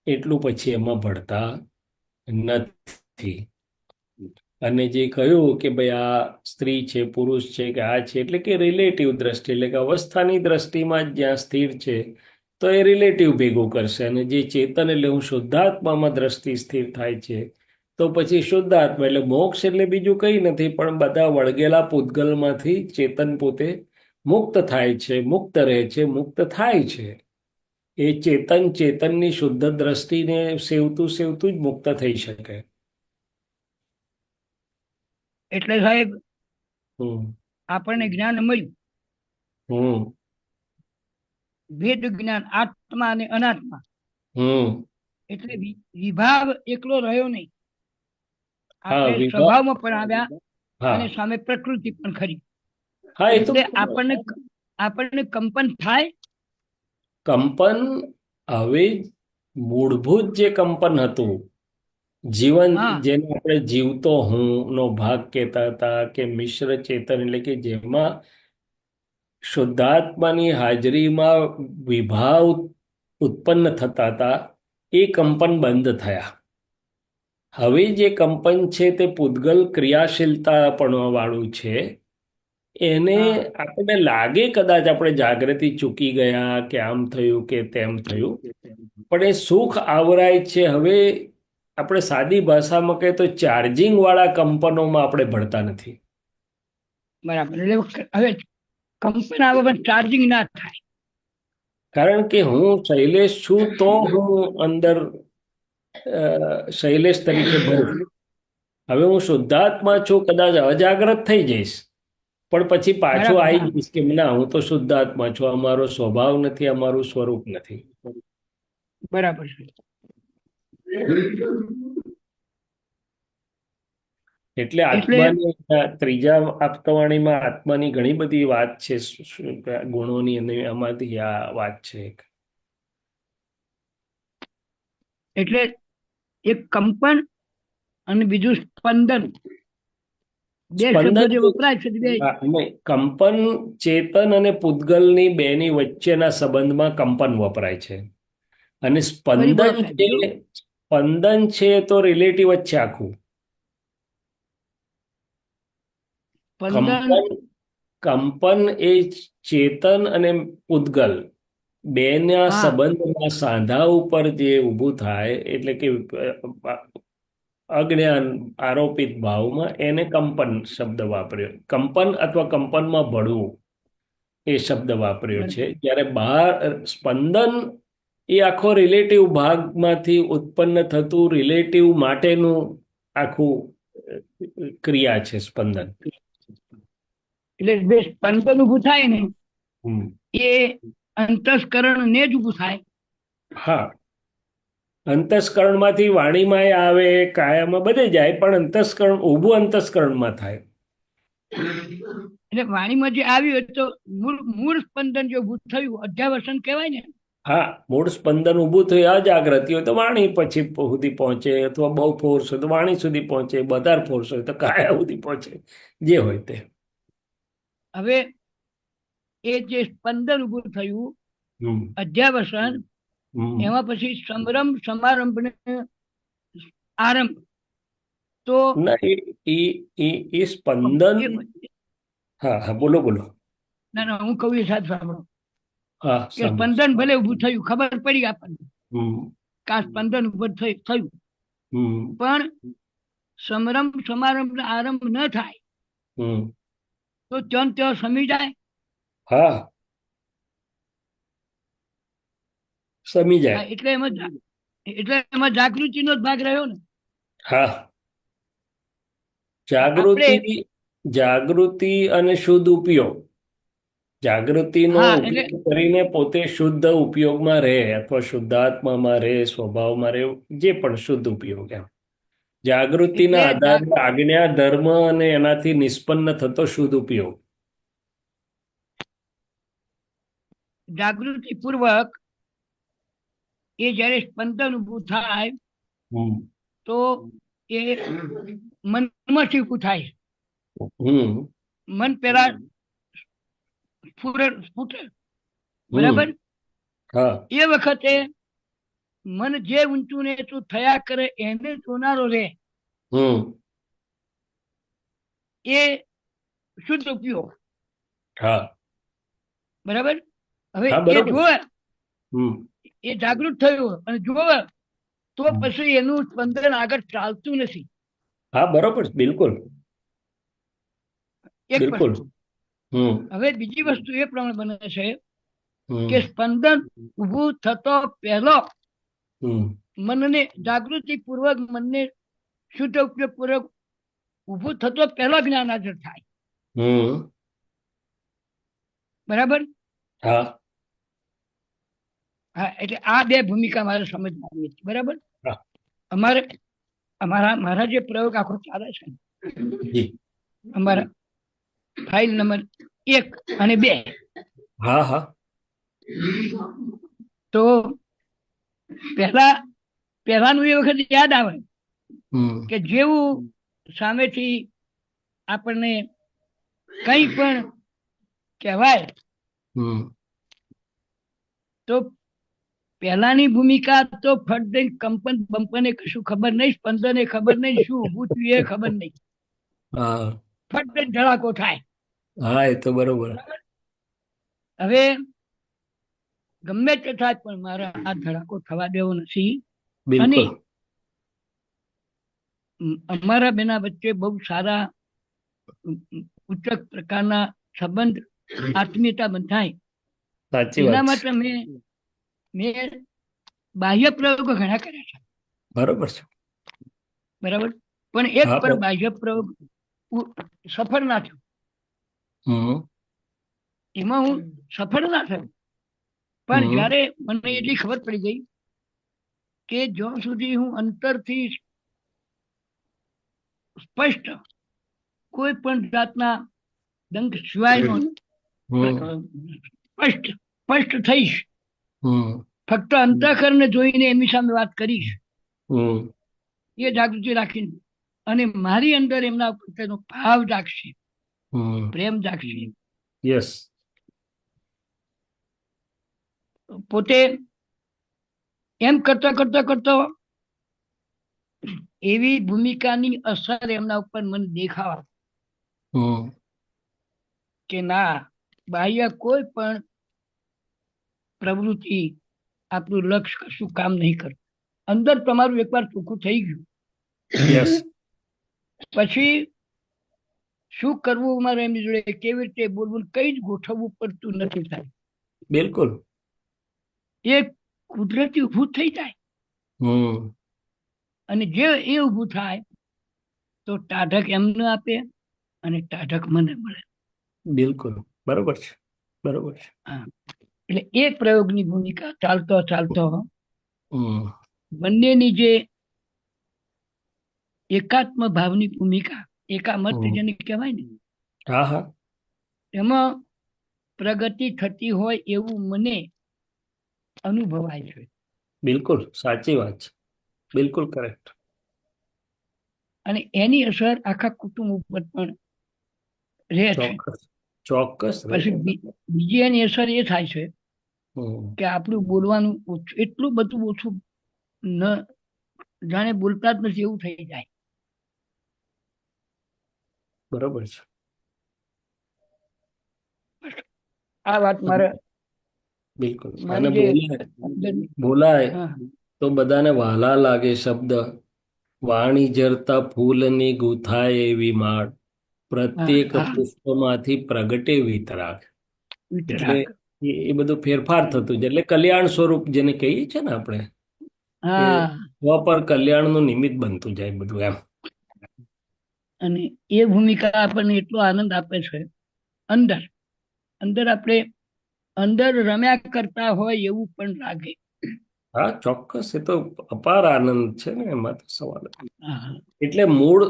એટલું પછી એમાં ભળતા નથી. અને જે કહ્યું કે ભાઈ આ સ્ત્રી છે, પુરુષ છે કે આ છે, એટલે કે રિલેટિવ દ્રષ્ટિ, એટલે કે અવસ્થાની દ્રષ્ટિમાં જ જ્યાં સ્થિર છે તો એ રિલેટિવ ભેગું કરશે. અને જે ચેતન એટલે હું શુદ્ધાત્મામાં દ્રષ્ટિ સ્થિર થાય છે તો પછી શુદ્ધાત્મા એટલે મોક્ષ એટલે બીજું કંઈ નથી પણ બધા વળગેલા પૂતગલમાંથી ચેતન પોતે મુક્ત થાય છે, મુક્ત રહે છે, મુક્ત થાય છે. એ ચેતનની શુદ્ધ દ્રષ્ટિને સેવતું સેવતું જ મુક્ત થઈ શકે. એટલે સાહેબ હમ આપણને જ્ઞાન મળ્યું, હમ ભેદ જ્ઞાન આત્મા અને અનાત્મા. હમ એટલે વિભાગ એકલો રહ્યો નહીં, હા, આપણે વિભાગ. સ્વભાવમાં પણ આવ્યા હા અને સામે પ્રકૃતિ પણ ખરી. હા, એ તો એટલે આપણને કંપન થાય. કંપન હવે મૂળભૂત જે કંપન હતું જીવન, હા. જેને આપણે જીવતો હું નો ભાગ કહેતા હતા કે મિશ્ર ચેતન, એટલે કે જેમાં શુદ્ધાત્માની હાજરીમાં વિભાવ ઉત્પન્ન થતા હતા, એ કંપન બંધ થયા. હવે જે કંપન છે તે પૂતગલ ક્રિયાશીલતા પણ વાળું છે. એને હા. આપણને લાગે કદાચ આપણે જાગૃતિ ચૂકી ગયા કે આમ થયું કે તેમ થયું, પણ એ સુખ આવરાય છે. હવે આપણે સાદી ભાષામાં કહીએ તો ચાર્જિંગ વાળા કંપનોમાં આપણે ભળતા નથી. બરાબર. એટલે હવે કંપન આવે પણ ચાર્જિંગ ના થાય. કારણ કે હું શૈલેષ છું તો હું અંદર શૈલેષ તરીકે ભરું. હવે હું શુદ્ધાત્મા છું, કદાચ અજાગ્રત થઈ જઈશ પણ પછી પાછું બરાબર. આવી જઈશ કે ના, હું તો શુદ્ધાત્મા છું, અમારો સ્વભાવ નથી, અમારું સ્વરૂપ નથી. બરાબર છે. એટલે આત્માની ત્રીજા આપતાવાણીમાં આત્માની ઘણી બધી વાત છે, ગુણોની, અને આમાંથી આ વાત છે એક. એટલે એક કંપન અને બીજું સ્પંદન, બે શબ્દો જે વપરાય છે બે. નહીં, કંપન ચેતન અને પૂતગલની બેની વચ્ચેના સંબંધમાં કંપન વપરાય છે. અને સ્પંદન છે તો રિલેટિવ જ છે આખું. કંપન એ ચેતન અને પૂતગલ બેના સંબંધમાં સાંધા ઉપર જે ઊભું થાય, એટલે કે અજ્ઞાન આરોપિત ભાવમાં, એને કંપન શબ્દ વાપર્યો. કંપન અથવા કંપનમાં ભળવું એ શબ્દ વાપર્યો છે. જ્યારે બહાર સ્પંદન એ આખો રિલેટિવ ભાગમાંથી ઉત્પન્ન થતું રિલેટિવ માટેનું આખું ક્રિયા છે સ્પંદન. એટલે બે સ્પંદન ઊભું થાય ને એ અંતસ્કરણ ને જ ઊભું થાય. હા, અંતસ્કરણમાંથી વાણીમાં આવે, કાયામાં બધે જાય, પણ અંતસ્કરણ ઊભું અંતસ્કરણમાં થાય. એટલે વાણીમાં જે આવ્યું તો મૂળ સ્પંદન જે ઊભું થયું અધ્યાવસન કહેવાય ને. હા, મૂળ સ્પંદન ઊભું થયું અજાગૃતિ હોય તો વાણી પછી સુધી પહોંચે, અથવા બહુ ફોર્સ હોય તો વાણી સુધી પહોંચે, વધારે ફોર્સ હોય તો કાયા સુધી પહોંચે, જે હોય તે. હવે એ જે સ્પંદન ઊભું થયું અધ્યાવસન, એમાં પછી સમરંભ સમારંભ ને આરંભ. તો એ સ્પંદન. હા, બોલો. ના, હું કહું એ સાથે સાંભળો. હા, સ્પંદન ભલે ઊભું થયું, ખબર પડી આપણને કે આ સ્પંદન ઊભું થયું, પણ સમરંભ સમારંભ આરંભ ન થાય તો ત્યાં ત્યાં સમી જાય. હા, સમી હા, જાય. એટલે એમાં જાગૃતિનો જ ભાગ રહ્યો ને. હા, આપણે જાગૃતિ અને શુદ્ધ ઉપયોગ. જાગૃતિનો હા એટલે ઉપયોગ કરીને પોતે શુદ્ધ ઉપયોગમાં રહે અથવા શુદ્ધાત્મામાં રહે, સ્વભાવમાં રહે, જે પણ શુદ્ધ ઉપયોગ એમ. જાગૃતિના આધારે આજ્ઞા, ધર્મ અને એનાથી નિષ્પન્ન થતો શુદ્ધ ઉપયોગ. જાગૃતિ પૂર્વક એ જ્યારે સ્પંદન ઊભું થાય હમ તો એ મનમાંથી ઊભું થાય. હમ મન પેલા સ્ફુટે, હમ બરાબર. હા એ વખતે મન જે ઊંચું ને ઊંચું થયા કરે એને જોનારો રે હમ એ શુદ્ધ ઉપયોગ, હા બરાબર. હવે હા એ બરોબર. જોવે, હમ એ જાગૃત થયું અને જોવે તો હમ. પછી એનું સ્પંદન આગળ ચાલતું નથી. હા બરોબર, બિલકુલ એક બિલકુલ. વસ્તુ. હમ હવે બીજી વસ્તુ એ પ્રમાણે બને છે હમ કે સ્પંદન ઊભું થતો પહેલો હમ મનને જાગૃતિ પૂર્વક, મનને શુદ્ધ ઉપયોગ પૂર્વક ઊભું થતો પહેલો જ્ઞાન હાજર થાય, હમ બરાબર. હા હા, એટલે આ બે ભૂમિકા મારે સમજવાની હતી, બરાબર. હા અમારે મારા જે પ્રયોગ આખો ચાલે છે ને, જી અમારા ફાઇલ નંબર 1 અને 2, હા હા તો પહેલાનું એ વખત યાદ આવે હમ કે જેવું સામેથી આપણને કંઈ પણ કહેવાય હમ તો પહેલાની ભૂમિકા તો ફટ દઈને કંપન બંપને કશું ખબર નહીં, સ્પંદને ખબર નહીં, શું ઊભું થયું એ ખબર નહીં, હા ફટ દઈને ધડાકો થાય. હા એ તો બરોબર. હવે ગમે તે થાય પણ મારે આ ધડાકો થવા દેવો નથી. અને બિલકુલ. અમારા બેના વચ્ચે બહુ સારા ઉચ્ચ પ્રકારના સંબંધ, આત્મીયતા બંધાય. સાચી એના વાત માટે મેં બાહ્ય પ્રયોગો ઘણા કર્યા છે, બરોબર છે. બરાબર. પણ એક હા પણ બાહ્ય પ્રયોગ સફળ ના થયો. હમ એમાં હું સફળ ના થયો. પણ હમ જ્યારે મને એટલી ખબર પડી ગઈ કે જ્યાં સુધી હું અંતરથી સ્પષ્ટ કોઈ પણ જાતના દંગ સિવાયનો હમ સ્પષ્ટ થઈશ, હમ ફક્ત અંતઃકરણને જોઈને એમની સામે વાત કરીશ, હમ એ જાગૃતિ રાખીને, અને મારી અંદર એમના પ્રત્યેનો ભાવ જાગશે, હમ પ્રેમ જાગશે. યસ. પોતે એમ કરતા એવી ભૂમિકાની અસર એમના ઉપર મને દેખાવા હમ કે ના, બાહ્ય કોઈ પણ પ્રવૃત્તિ આપણું લક્ષ્ય કશું કામ નહીં કરતું. અંદર તમારું એકવાર ચોખ્ખું થઈ ગયું યસ. પછી શું કરવું મારે એમની જોડે, કેવી રીતે બોલવું, કઈ જ ગોઠવવું પડતું નથી. થાય બિલકુલ. એ કુદરતી ઊભું થઈ જાય. હમ અને જે એ ઊભું થાય તો ટાઢક એમને આપે અને ટાઢક મને મળે. બિલકુલ બરોબર છે, બરોબર છે. હા, એટલે એ પ્રયોગની ભૂમિકા ચાલતો હમ બંનેની જે એકાત્મ ભાવની ભૂમિકા, એકામત હમ જેને કહેવાય ને, હા હા એમાં પ્રગતિ થતી હોય એવું મને અનુભવાય છે. બિલકુલ સાચી વાત છે, બિલકુલ કરેક્ટ. અને એની અસર આખા કુટુંબ ઉપર પણ રહે છે. ચોક્કસ ચોક્કસ રે. પછી બીજી એની અસર એ થાય છે હમ કે આપણું બોલવાનું એટલું બધું ઓછું, ન જાણે બોલતા જ નથી એવું થઈ જાય. બરોબર છે. આ વાત મારે બિલકુલ. અને મારી જે બોલાય હા તો બધાને વહાલા લાગે શબ્દ, વાણી જરતા ફૂલની ગૂંથાય એવી માળ, પ્રત્યેક હા પુષ્પમાંથી પ્રગટે વિતરાગ. એટલે વિતરાગ. એ બધું ફેરફાર થતું જાય એટલે કલ્યાણ સ્વરૂપ જેને કહીએ છીએ ને આપણે, એ હા સ્વ પર કલ્યાણનું નિમિત્ત બનતું જાય બધું એમ. અને એ ભૂમિકા આપણને એટલો આનંદ આપે છે. અંદર અંદર આપણે અંદર રમ્યા કરતા હોય એવું પણ લાગે. હા, ચોક્કસ, એ તો અપાર આનંદ છે ને, એમાં તો સવાલ જ નથી. હા એટલે મૂળ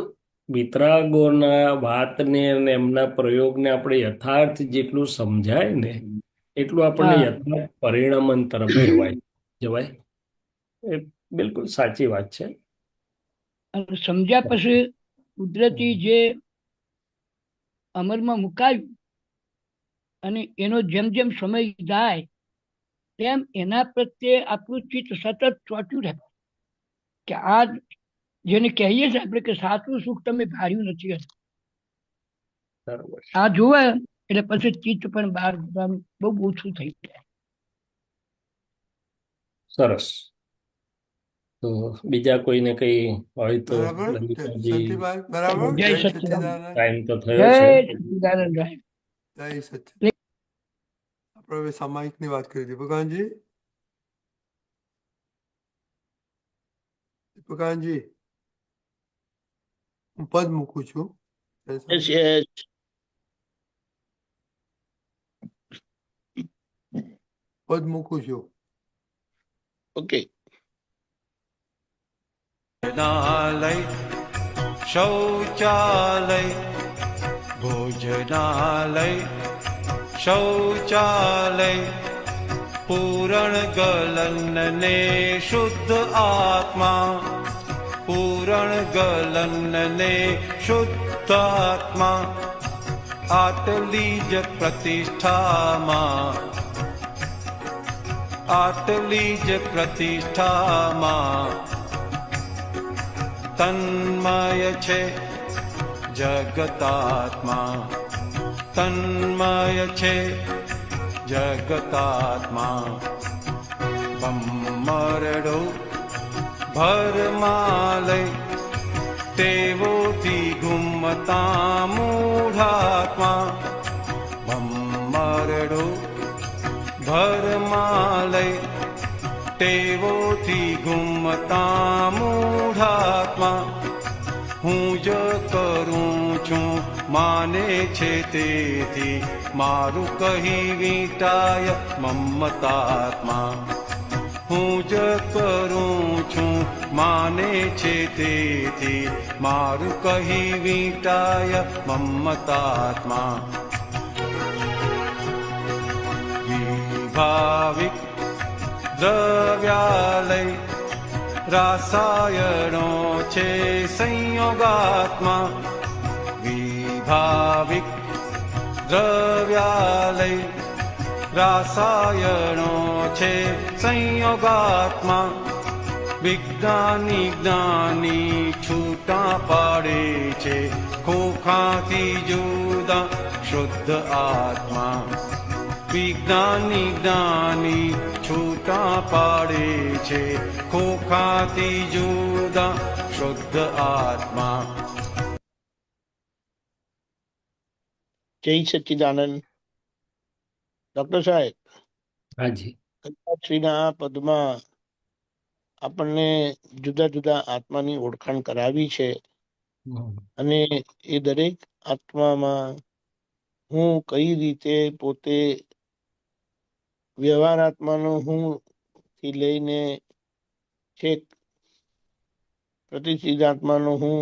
વિતરાગોના વાતને અને એમના પ્રયોગને આપણે યથાર્થ જેટલું સમજાય ને એટલું આપણને હા યથાર્થ પરિણમન તરફ જવાય. એ બિલકુલ સાચી વાત છે. અને સમજ્યા પછી કુદરતી જે અમલમાં મુકાયું અને એનો જેમ જેમ સમય જાય તેમ એના પ્રત્યે આપણું ચિત્ત સતત ચોંટ્યું રહે કે આ જેને કહીએ છીએ આપણે કે સાચું સુખ તમે ધાર્યું નથી હજુ. બરોબર. આ જોવે એટલે પછી ચિત્ત પણ બહાર જવાનું બહુ ઓછું થઈ જાય. સરસ. તો બીજા કોઈને કઈ હોય તો બરાબર લલિતાજી, શાંતિભાઈ, બરાબર. જય જય સચ્ચિદાનંદ. સચ્ચિદાનંદ. ટાઈમ તો થયો જય છે. સચ્ચિદાનંદ ભાઈ. જય સચ્ચિદાનંદ. આપણે હવે સામાયિકની વાત કરી દીપકાનજી. દીપકાનજી, હું પદ મૂકું છું. Yes, yes. પદ મૂકું છું. Okay. भोजनालय शौचालय भोजनालय शौचालय पूरण गलन ने शुद्ध आत्मा पूरण गलन ने शुद्ध आत्मा आटली ज प्रतिष्ठाમાં आटली ज प्रतिष्ठाમાં तन्मय छे जगतात्मा तन्मय छे जगतात्मा बम्मरडो भरमालय तेवोથી ગુમતા મૂઢાત્મા બમ્મરડો ભરમાલય ટેવોથી ગુમતા મૂઢાત્મા હું જ કરું છું માને છે તેથી મારું કહી વીંટાય મમતાત્મા હું જ કરું છું માને છે તેથી મારું કહી વીંટાય મમતાત્મા વિભાવિક દ્રવ્યાલય રાસાયણો છે સંયોગાત્મા વિભાવિક દ્રવ્યાલય રાસાયણો છે સંયોગાત્મા વિજ્ઞાની જ્ઞાની છૂટા પાડે છે ખોખાથી જુદા શુદ્ધ આત્મા વિજ્ઞાની જ્ઞાની છૂટા પાડે છે ખોખાથી જુદા શુદ્ધ આત્મા. જય સચ્ચિદાનંદ. ડોક્ટર સાહેબ, હાજી. કલ્યાણશ્રીના આ પદમાં આપણને જુદા જુદા આત્માની ઓળખાણ કરાવી છે અને એ દરેક આત્મામાં હું કઈ રીતે પોતે વ્યવહાર આત્માનો હું થી લઈને છેક પ્રતિષ્ઠિત આત્માનો હું,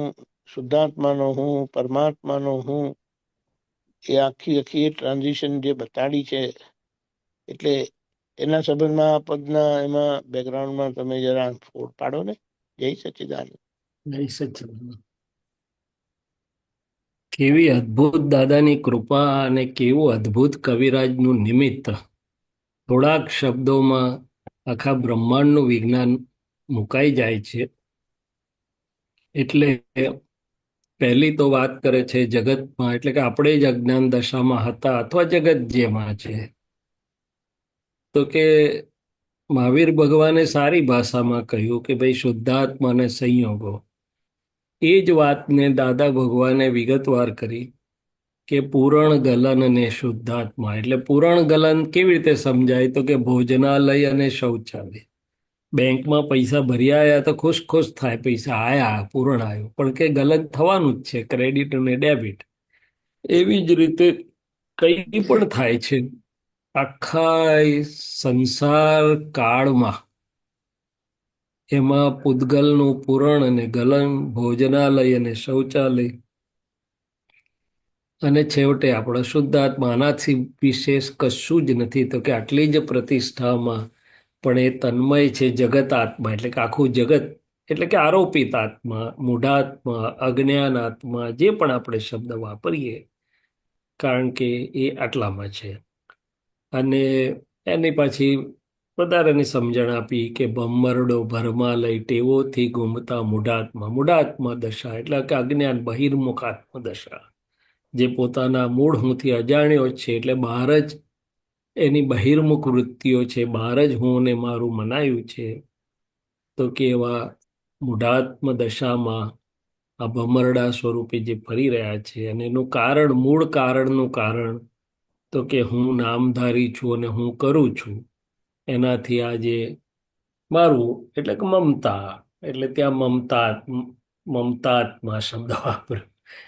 શુદ્ધાત્માનો હું, પરમાત્માનો હું, એ આખી ટ્રાન્ઝિશન જે બતાડી છે, એટલે એના સંબંધમાં આ પદના એમાં બેકગ્રાઉન્ડમાં તમે જરા ફોડ પાડો ને. જય સચ્ચિદાનંદ. જય સચ્ચિદાનંદ. કેવી અદ્ભુત દાદાની કૃપા અને કેવું અદ્ભુત કવિરાજનું નિમિત્ત. થોડાક શબ્દોમાં આખા બ્રહ્માંડનું વિજ્ઞાન મુકાઈ જાય છે. એટલે પહેલી તો વાત કરે છે જગતમાં, એટલે કે આપણે જ અજ્ઞાન દશામાં હતા અથવા જગત જેમાં છે. તો કે મહાવીર ભગવાને સારી ભાષામાં કહ્યું કે ભાઈ શુદ્ધાત્મા અને સંયોગો, એ જ વાતને દાદા ભગવાને વિગતવાર કરી કે પૂરણ ગલન અને શુદ્ધાત્મા. એટલે પૂરણ ગલન કેવી રીતે સમજાય? તો કે ભોજનાલય અને શૌચાલય. બેંકમાં પૈસા ભરી આવ્યા તો ખુશ ખુશ થાય, પૈસા આયા, પૂરણ આવ્યું, પણ કે ગલન થવાનું જ છે, ક્રેડિટ અને ડેબિટ. એવી જ રીતે કંઈ પણ થાય છે આખા સંસાર કાળમાં. એમાં પૂતગલનું પૂરણ અને ગલન, ભોજનાલય અને શૌચાલય, અને છેવટે આપણો શુદ્ધાત્મા. આનાથી વિશેષ કશું જ નથી. તો કે આટલી જ પ્રતિષ્ઠામાં પણ એ તન્મય છે જગત આત્મા, એટલે કે આખું જગત, એટલે કે આરોપિત આત્મા, મૂઢાત્મા, અજ્ઞાન આત્મા, જે પણ આપણે શબ્દ વાપરીએ, કારણ કે એ આટલામાં છે. અને એની પાછી વધારાની સમજણ આપી કે ભમરડો ભરમાં લઈ ટેવોથી ઘૂમતા મૂઢાત્મા. મૂઢાત્મા દશા એટલે કે અજ્ઞાન, બહિર્મુખ આત્મ દશા, જે પોતાના મૂળ હુંથી અજાણ્યો છે, એટલે બહાર જ એની બહિર્મુખ વૃત્તિઓ છે, બહાર જ હું ને મારું મનાયું છે. તો કે એવા મૂઢાત્મ દશામાં આ ભમરડા સ્વરૂપે જે ફરી રહ્યા છે, અને એનું કારણ, મૂળ કારણનું કારણ તો કે હું નામધારી છું અને હું કરું છું. એનાથી આ જે મારું એટલે કે મમતા, એટલે ત્યાં મમતાત્મા શબ્દ વાપર્યો.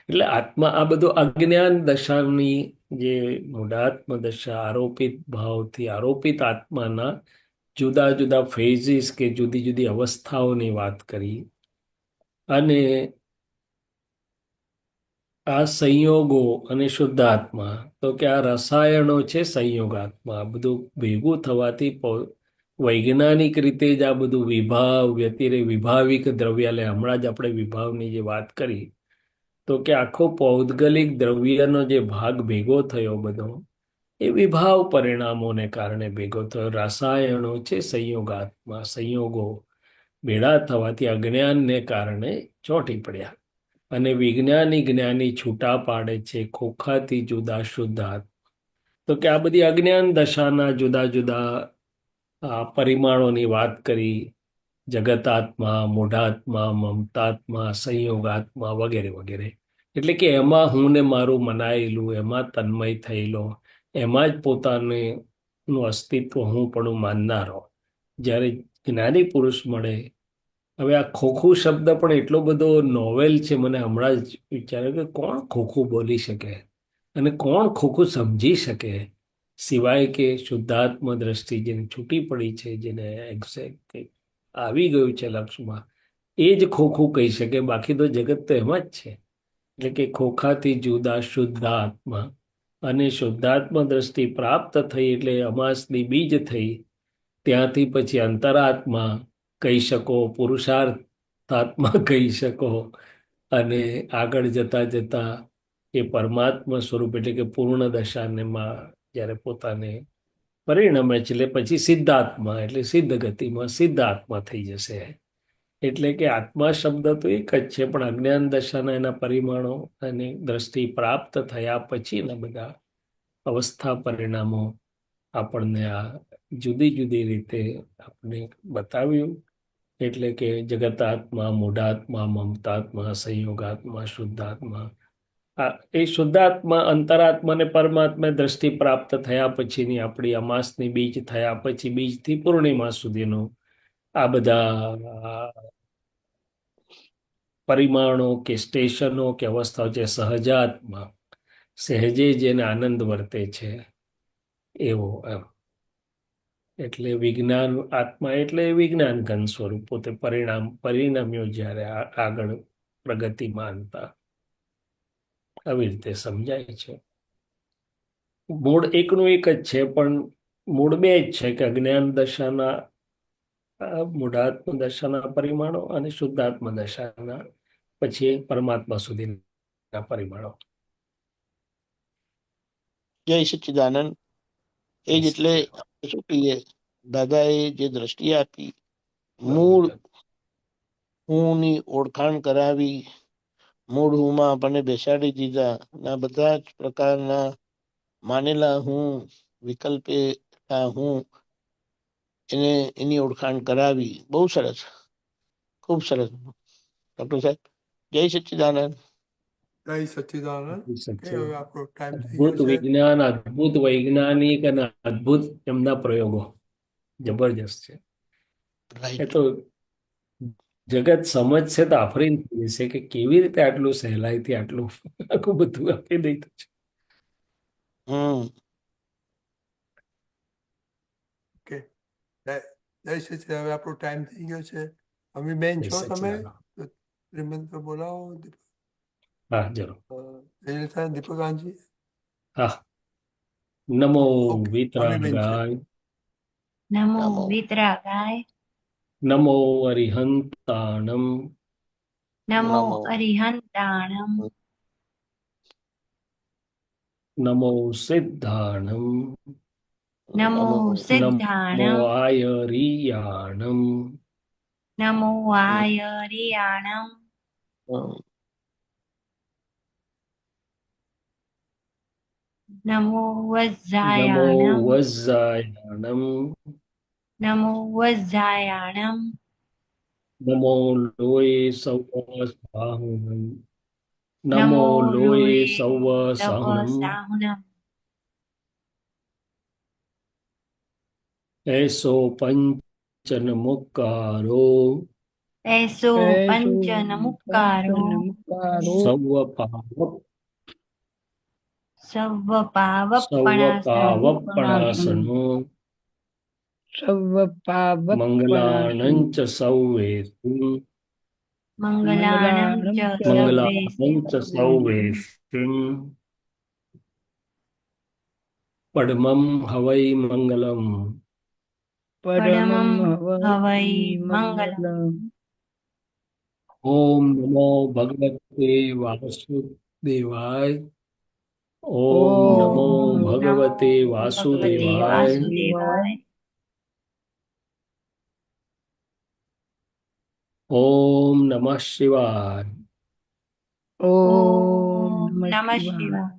એટલે આત્મા, આ બધું અજ્ઞાન દશાની જે મૂઢાત્મ દશા, આરોપિત ભાવથી આરોપિત આત્માના જુદા જુદા ફેઝિસ કે જુદી જુદી અવસ્થાઓની વાત કરી. અને આ સંયોગો અને શુદ્ધાત્મા, તો કે આ રસાયણો છે સંયોગાત્મા. આ બધું ભેગું થવાથી વૈજ્ઞાનિક રીતે જ આ બધું વિભાવ, વ્યતિરે વિભાવિક દ્રવ્યાલય, હમણાં જ આપણે વિભાવની જે વાત કરી, તો કે આખો પૌદ્ગલિક દ્રવ્યનો જે ભાગ ભેગો થયો બધો, એ વિભાવ પરિણામોને કારણે ભેગો થયો. રસાયણો છે સંયોગાત્મા. સંયોગો ભેળા થવાથી અજ્ઞાનને કારણે ચોંટી પડ્યા. અને વિજ્ઞાની જ્ઞાની છૂટા પાડે છે ખોખાથી જુદા શુદ્ધાત્મા. તો કે આ બધી અજ્ઞાન દશાના જુદા જુદા પરિમાણોની વાત કરી. જગતાત્મા, મૂઢાત્મા, મમતાત્મા, સંયોગાત્મા વગેરે વગેરે. એટલે કે એમાં હું ને મારું મનાયેલું, એમાં તન્મય થયેલો, એમાં જ પોતાને નું અસ્તિત્વ હું પણ માનનારો જ્યારે જ્ઞાની પુરુષ મળે. હવે આ ખોખું શબ્દ પણ એટલો બધો નોવેલ છે, મને હમણાં જ વિચાર્યો કે કોણ ખોખું બોલી શકે અને કોણ ખોખું સમજી શકે, સિવાય કે શુદ્ધાત્મ દ્રષ્ટિ જેને છૂટી પડી છે, જેને એક્ઝેક્ટ આવી ગયું છે લક્ષમાં, એ જ ખોખું કહી શકે. બાકી તો જગત તો એમાં જ છે. એટલે કે ખોખાથી જુદા શુદ્ધાત્મા. અને શુદ્ધાત્મ દ્રષ્ટિ પ્રાપ્ત થઈ એટલે અમાસની બીજ થઈ. ત્યાંથી પછી અંતરાત્મા કહી શકો, પુરુષાર્થાત્મા કહી શકો, અને આગળ જતા જતા એ પરમાત્મા સ્વરૂપ એટલે કે પૂર્ણ દશાનેમાં જ્યારે પોતાને પરિણમે છે, એટલે પછી સિદ્ધાત્મા એટલે સિદ્ધ ગતિમાં સિદ્ધાત્મા થઈ જશે. એટલે કે આત્મા શબ્દ તો એક જ છે, પણ અજ્ઞાન દશાના એના પરિમાણો અને દ્રષ્ટિ પ્રાપ્ત થયા પછીના બધા અવસ્થા પરિણામો આપણને આ જુદી જુદી રીતે આપણે બતાવ્યું. એટલે કે જગતાત્મા, મૂઢાત્મા, મમતાત્મા, સંયોગાત્મા, શુદ્ધાત્મા. એ શુદ્ધાત્મા, અંતરાત્મા અને પરમાત્મા દ્રષ્ટિ પ્રાપ્ત થયા પછીની આપણી અમાસની બીજ થયા પછી બીજથી પૂર્ણિમા સુધીનો આ બધા પરિમાણો કે સ્ટેશનો કે અવસ્થાઓ છે. સહજાત્મા, સહેજે જેને આનંદ વર્તે છે એવો એમ. એટલે વિજ્ઞાન આત્મા એટલે વિજ્ઞાન ઘન સ્વરૂપ, પોતે પરિણામ્યો જ્યારે આગળ પ્રગતિમાનતા, આવી રીતે સમજાય છે. મૂળ એકનું એક જ છે, પણ મૂળ બે જ છે કે અજ્ઞાન દશાના, મૂઢાત્મ દશાના પરિમાણો અને શુદ્ધાત્મ દશાના પછી પરમાત્મા સુધીના પરિમાણો. જય સચ્ચિદાનંદ. એ જ એટલે શું કહીએ, દાદાએ જે દ્રષ્ટિ આપી, મૂળ હુંની ઓળખાણ કરાવી, મૂળ હુંમાં આપણને બેસાડી દીધા, આ બધા જ પ્રકારના માનેલા હું, વિકલ્પેલા હું, એની ઓળખાણ કરાવી. બહુ સરસ, ખૂબ સરસ ડોક્ટર સાહેબ. જય સચ્ચિદાનંદ. જય સચ્ચિદાનંદ. કે હવે આપણો ટાઈમ થઈ અદ્ભુત ગયો છે. વિજ્ઞાન, અદ્ભુત વૈજ્ઞાનિક અને અદ્ભુત એમના પ્રયોગો જબરજસ્ત છે. એ રાઈટ. તો જગત સમજશે તો આફરીન થઈ જશે કે કેવી રીતે આટલું સહેલાઈથી આટલું આખું બધું આપી દીધું છે. ઓકે, જય સચ્ચિદાનંદ. હવે આપણો ટાઈમ થઈ ગયો છે. અમીબેન જય છો તમે? સચ્ચિદાનંદ. શ્રીમંત બોલાવો. હા જરૂર. જયલલિતા, દીપકાંતજી. હા. નમો ઓકે, અમીબેન છે. વિતરાગાય, નમો નમો વિતરાગાય, નમો અરિહંતાણમ, નમો નમો અરિહંતાણમ, નમો સિદ્ધાણમ, નમો નમો નમો સિદ્ધાણમ, આયરિયાણમ, નમો આયરિયાણમ, નમો નમો વજ્જાયાણમ, વજ્જાયાણમ, નમો વજ્જાયાણમ, નમો લોય સૌ સ્વાહુનમ, નમો નમો લોય લોય સૌ તવ સાહુનમ, સાહુનમ, એસો પંચનમુક્કારો, એસો એસો પંચનમુક્કારો, નમસ્કારો સૌ પાવક સર્વ સૌ પાવપણાસનો, પાવપણાસનો, સર્વ પાવક મંગલાણં ચ સૌવેષુ, મંગલાણં ચ મંગલાણં ચ સર્વેષુ, મંગલાણં ચ સૌવેષિં, પડમં હવૈ મંગલમ, પરમં પરમં હવૈ હવૈ મંગલમ. મંગલમ. ઓમ નમો ભગવતે વાસુદેવાય, ઓમ નમો ઓમ ઓમ નમો ભગવતે ભગવતે વાસુદેવાય, વાસુદેવાય, ઓમ નમઃ શિવાય. ઓમ ઓમ નમઃ નમઃ શિવાય. શિવાય.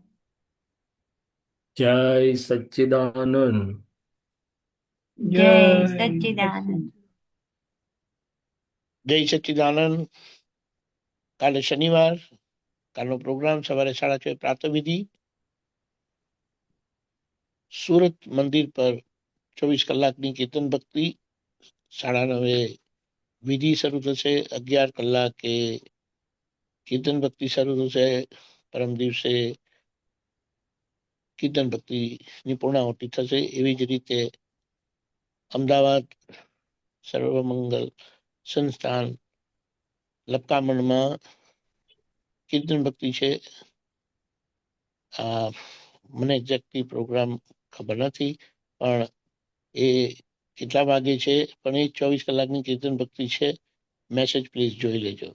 જય સચ્ચિદાનંદ. જય જય સચ્ચિદાનંદ. જય સચ્ચિદાનંદ. કાલે શનિવાર, કાલનો પ્રોગ્રામ સવારે 6:30 પ્રાતઃવિધિ, સુરત મંદિર પર 24 કલાકની કીર્તન ભક્તિ, 9:30 વિધિ શરૂ થશે, 11 કલાકે કીર્તન ભક્તિ શરૂ થશે. પરમ દિવસે કીર્તન ભક્તિની પૂર્ણાહુતિ થશે. એવી જ રીતે અમદાવાદ સર્વમંગલ સંસ્થાન લપકામણમાં કીર્તન ભક્તિ છે. મને એક્ઝેક્ટલી પ્રોગ્રામ ખબર નથી, પણ એ કેટલા વાગે છે, પણ એ 24 કલાકની કીર્તન ભક્તિ છે. મેસેજ પ્લીઝ જોઈ લેજો.